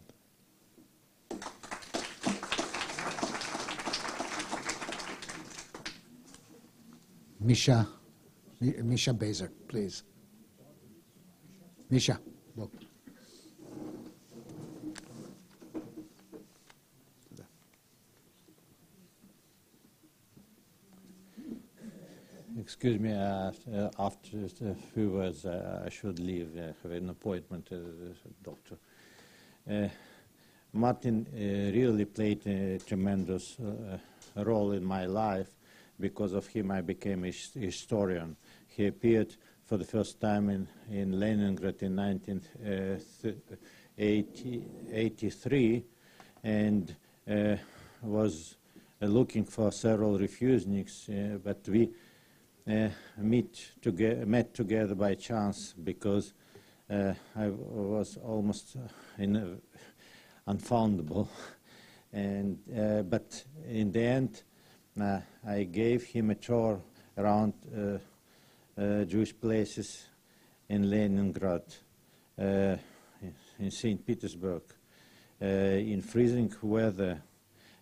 Misha Bezer, please. Misha, look. Excuse me, after a few words, I should leave. I have an appointment with the doctor. Martin really played a tremendous role in my life. Because of him, I became a historian. He appeared for the first time in Leningrad in 1983 and was looking for several refuseniks, but we met together by chance because I was almost unfoundable. And, but in the end, I gave him a tour around Jewish places in Leningrad, in St. Petersburg. In freezing weather,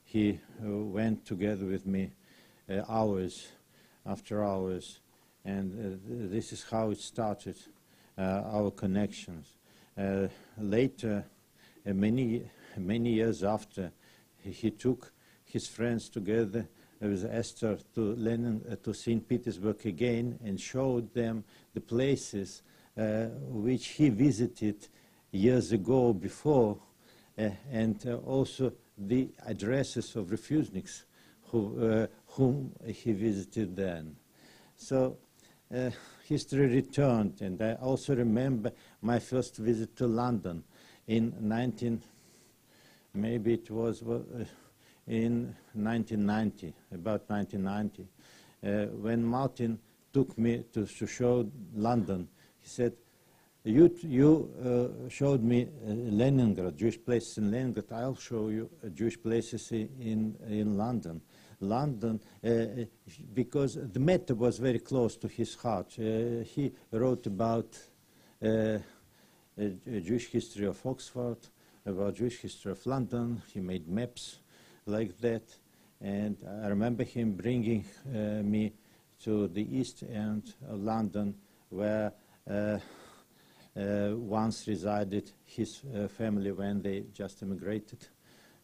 he went together with me hours after hours, and this is how it started, our connections. Later, many years after, he took his friends together with Esther to St. Petersburg again and showed them the places which he visited years ago before, and also the addresses of refuseniks whom he visited then. So history returned, and I also remember my first visit to London in maybe it was in 1990, about 1990, when Martin took me to show London. He said, you showed me Leningrad, Jewish places in Leningrad, I'll show you Jewish places in London. London, because the matter was very close to his heart. He wrote about a Jewish history of Oxford, about Jewish history of London. He made maps like that, and I remember him bringing me to the east end of London, where once resided his family when they just immigrated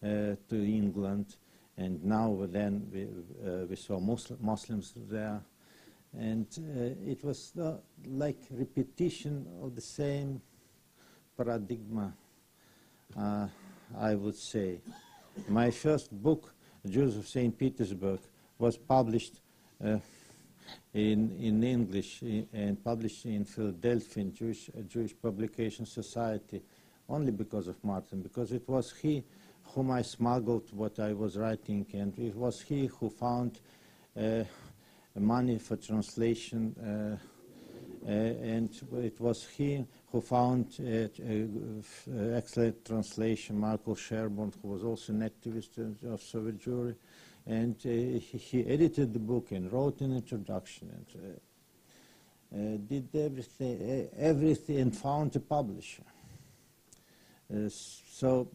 to England, and now then we saw Muslims there, and it was like repetition of the same paradigm, I would say. My first book, Jews of St. Petersburg, was published in English and published in Philadelphia in Jewish Publication Society, only because of Martin, because it was he whom I smuggled what I was writing, and it was he who found money for translation, and it was he who found excellent translation, Michael Sherborne, who was also an activist of Soviet Jewry, and he edited the book and wrote an introduction and did everything and found a publisher. So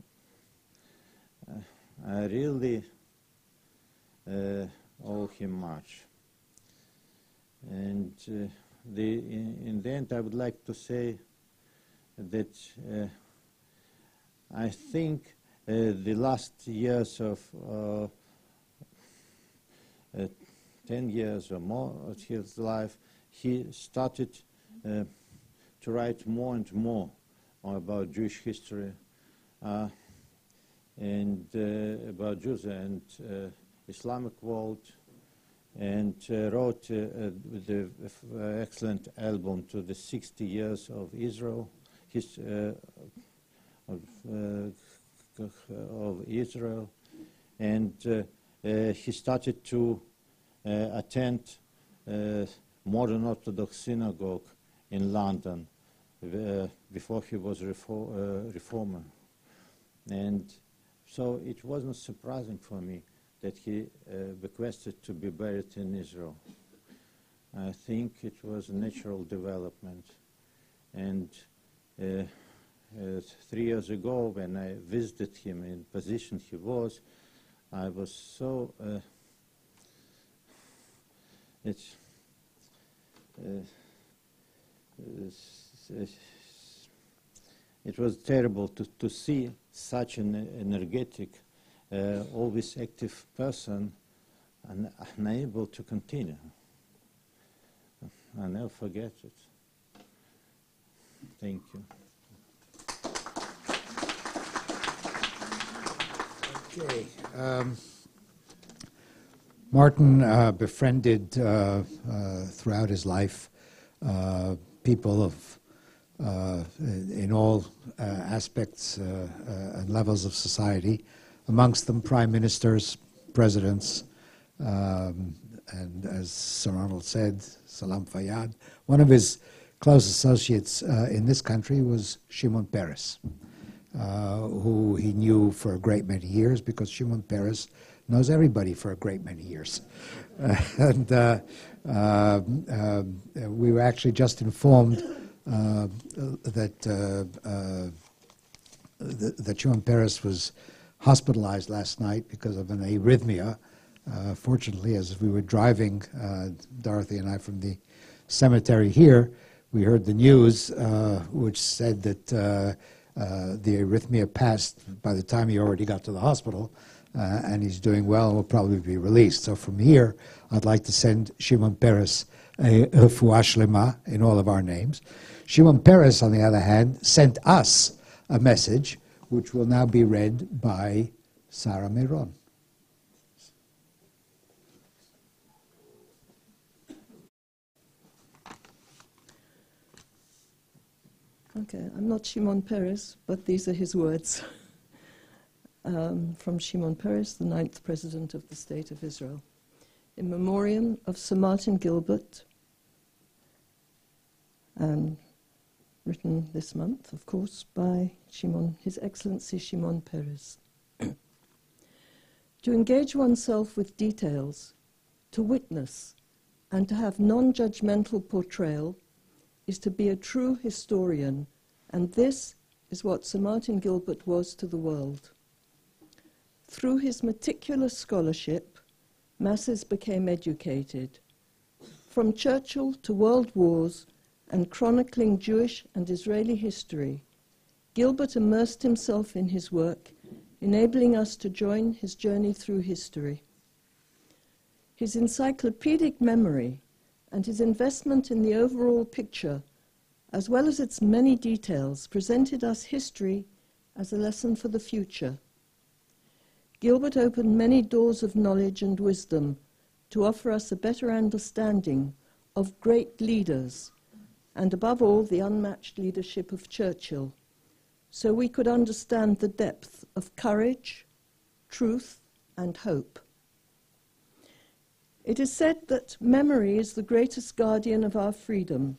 I really owe him much. And in the end, I would like to say that I think the last years of 10 years or more of his life, he started to write more and more about Jewish history and about Jews and Islamic world, and wrote the excellent album to the 60 years of Israel, of Israel, and he started to attend modern Orthodox synagogue in London before he was reformer, and so it wasn't surprising for me that he requested to be buried in Israel. I think it was a natural development. And 3 years ago, when I visited him in the position he was, I was so... it was terrible to see such an energetic, always active person and unable to continue. I'll never forget it. Thank you. Okay. Martin befriended throughout his life people of in all aspects and levels of society, amongst them prime ministers, presidents, and as Sir Ronald said, Salam Fayyad. One of his close associates in this country was Shimon Peres, who he knew for a great many years, because Shimon Peres knows everybody for a great many years. And we were actually just informed that Shimon Peres was hospitalized last night because of an arrhythmia. Fortunately, as we were driving, Dorothy and I, from the cemetery here, we heard the news which said that the arrhythmia passed by the time he already got to the hospital, and he's doing well and will probably be released. So from here, I'd like to send Shimon Peres a refuah shlema in all of our names. Shimon Peres, on the other hand, sent us a message which will now be read by Sarah Meron. Okay, I'm not Shimon Peres, but these are his words. From Shimon Peres, the 9th President of the State of Israel. In memoriam of Sir Martin Gilbert, written this month, of course, by His Excellency Shimon Peres. To engage oneself with details, to witness, and to have non-judgmental portrayal is to be a true historian, and this is what Sir Martin Gilbert was to the world. Through his meticulous scholarship, masses became educated. From Churchill to world wars and chronicling Jewish and Israeli history, Gilbert immersed himself in his work, enabling us to join his journey through history. His encyclopedic memory and his investment in the overall picture, as well as its many details, presented us history as a lesson for the future. Gilbert opened many doors of knowledge and wisdom to offer us a better understanding of great leaders, and above all, the unmatched leadership of Churchill, so we could understand the depth of courage, truth, and hope. It is said that memory is the greatest guardian of our freedom.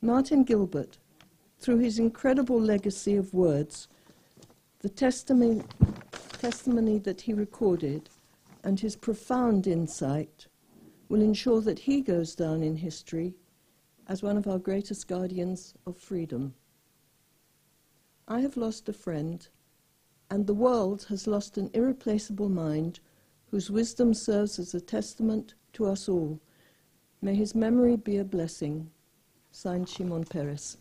Martin Gilbert, through his incredible legacy of words, the testimony that he recorded, and his profound insight, will ensure that he goes down in history as one of our greatest guardians of freedom. I have lost a friend, and the world has lost an irreplaceable mind whose wisdom serves as a testament to us all. May his memory be a blessing. Signed, Shimon Peres.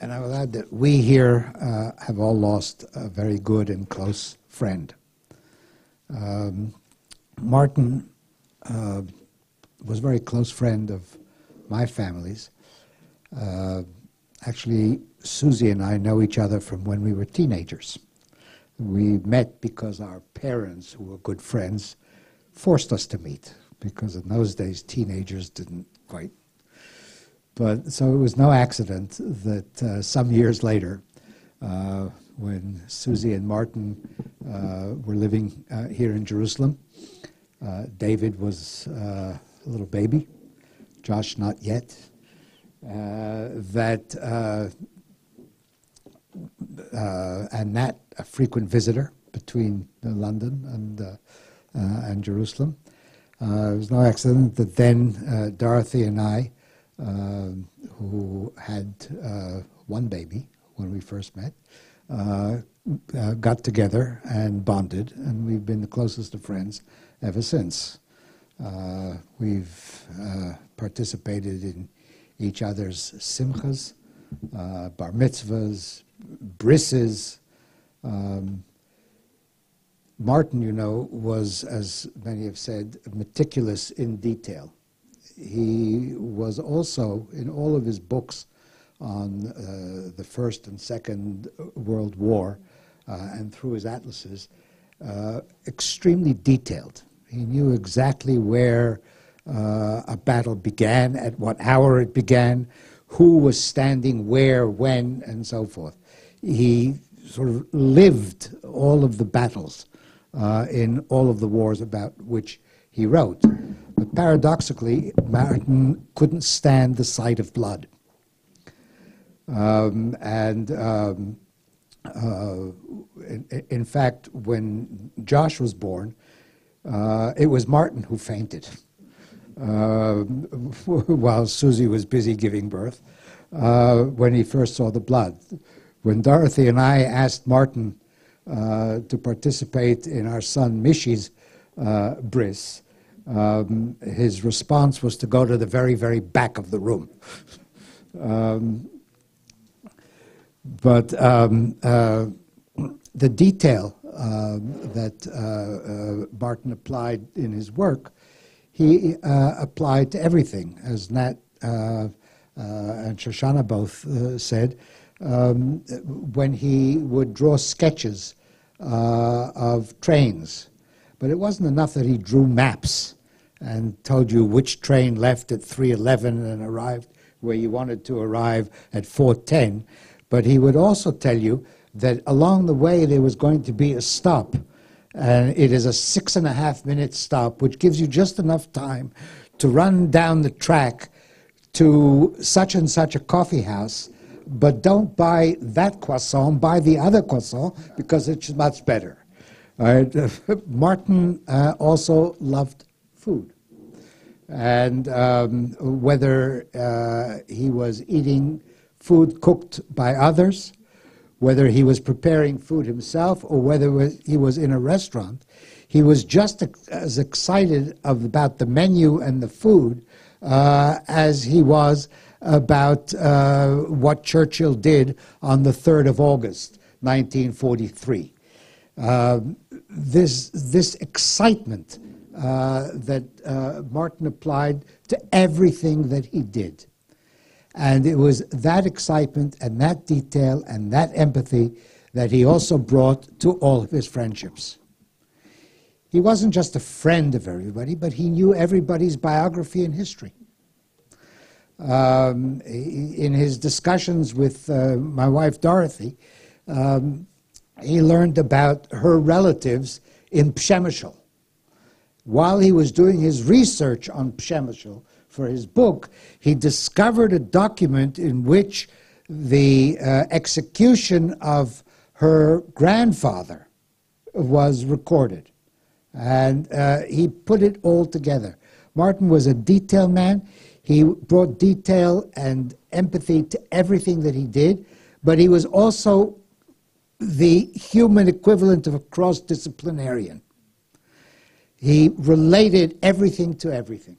And I will add that we here have all lost a very good and close friend. Martin was a very close friend of my family's. Actually, Susie and I know each other from when we were teenagers. We met because our parents, who were good friends, forced us to meet, because in those days teenagers didn't quite. But so it was no accident that some years later, when Susie and Martin were living here in Jerusalem, David was a little baby, Josh not yet, and Nat, a frequent visitor between London and Jerusalem. It was no accident that then Dorothy and I, who had one baby when we first met, got together and bonded, and we've been the closest of friends ever since. We've participated in each other's simchas, bar mitzvahs, brisses. Martin, you know, was, as many have said, meticulous in detail. he was also, in all of his books on the First and Second World War and through his atlases, extremely detailed. He knew exactly where a battle began, at what hour it began, who was standing where, when, and so forth. He sort of lived all of the battles in all of the wars about which he wrote. But paradoxically, Martin couldn't stand the sight of blood. In fact, when Josh was born, it was Martin who fainted while Susie was busy giving birth when he first saw the blood. When Dorothy and I asked Martin to participate in our son Mishy's bris, his response was to go to the very, very back of the room. But the detail that Martin applied in his work, he applied to everything, as Nat and Shoshana both said, when he would draw sketches of trains. But it wasn't enough that he drew maps and told you which train left at 3:11 and arrived where you wanted to arrive at 4:10. But he would also tell you that along the way there was going to be a stop, and it is a 6.5-minute stop, which gives you just enough time to run down the track to such and such a coffee house, but don't buy that croissant, buy the other croissant, because it's much better. All right? Martin also loved food. And whether he was eating food cooked by others, whether he was preparing food himself, or whether he was in a restaurant, he was just as excited about the menu and the food as he was about what Churchill did on the 3rd of August, 1943. This excitement that Martin applied to everything that he did. And it was that excitement and that detail and that empathy that he also brought to all of his friendships. He wasn't just a friend of everybody, but he knew everybody's biography and history. In his discussions with my wife Dorothy, he learned about her relatives in Przemysl. While he was doing his research on Przemysl for his book, he discovered a document in which the execution of her grandfather was recorded. And he put it all together. Martin was a detail man. He brought detail and empathy to everything that he did, but he was also the human equivalent of a cross-disciplinarian. He related everything to everything.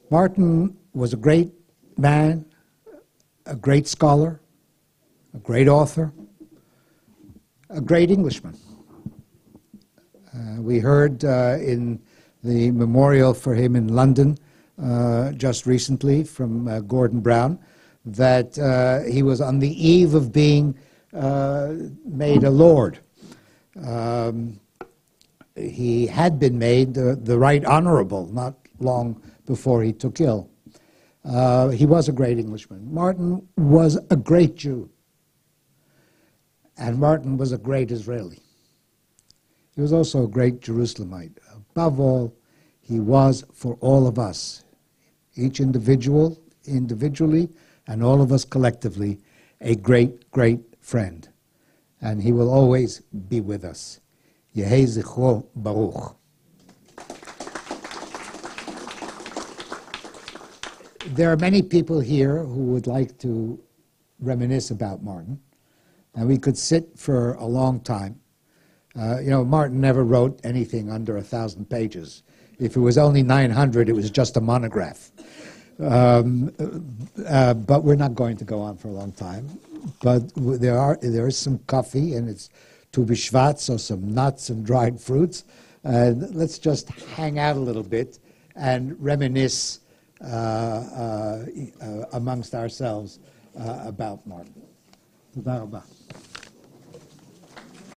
Martin was a great man, a great scholar, a great author, a great Englishman. We heard in the memorial for him in London just recently from Gordon Brown that he was on the eve of being made a lord. He had been made the Right Honorable not long before he took ill. He was a great Englishman. Martin was a great Jew. And Martin was a great Israeli. He was also a great Jerusalemite. Above all, he was for all of us, each individually, and all of us collectively, a great, great friend. And he will always be with us. Yehei Zichro Baruch. There are many people here who would like to reminisce about Martin, and we could sit for a long time. Martin never wrote anything under 1,000 pages. If it was only 900, it was just a monograph. But we're not going to go on for a long time. But there is some coffee, and it's Tu B'Shvat, so some nuts and dried fruits. Let's just hang out a little bit and reminisce amongst ourselves about Martin. תודה רבה.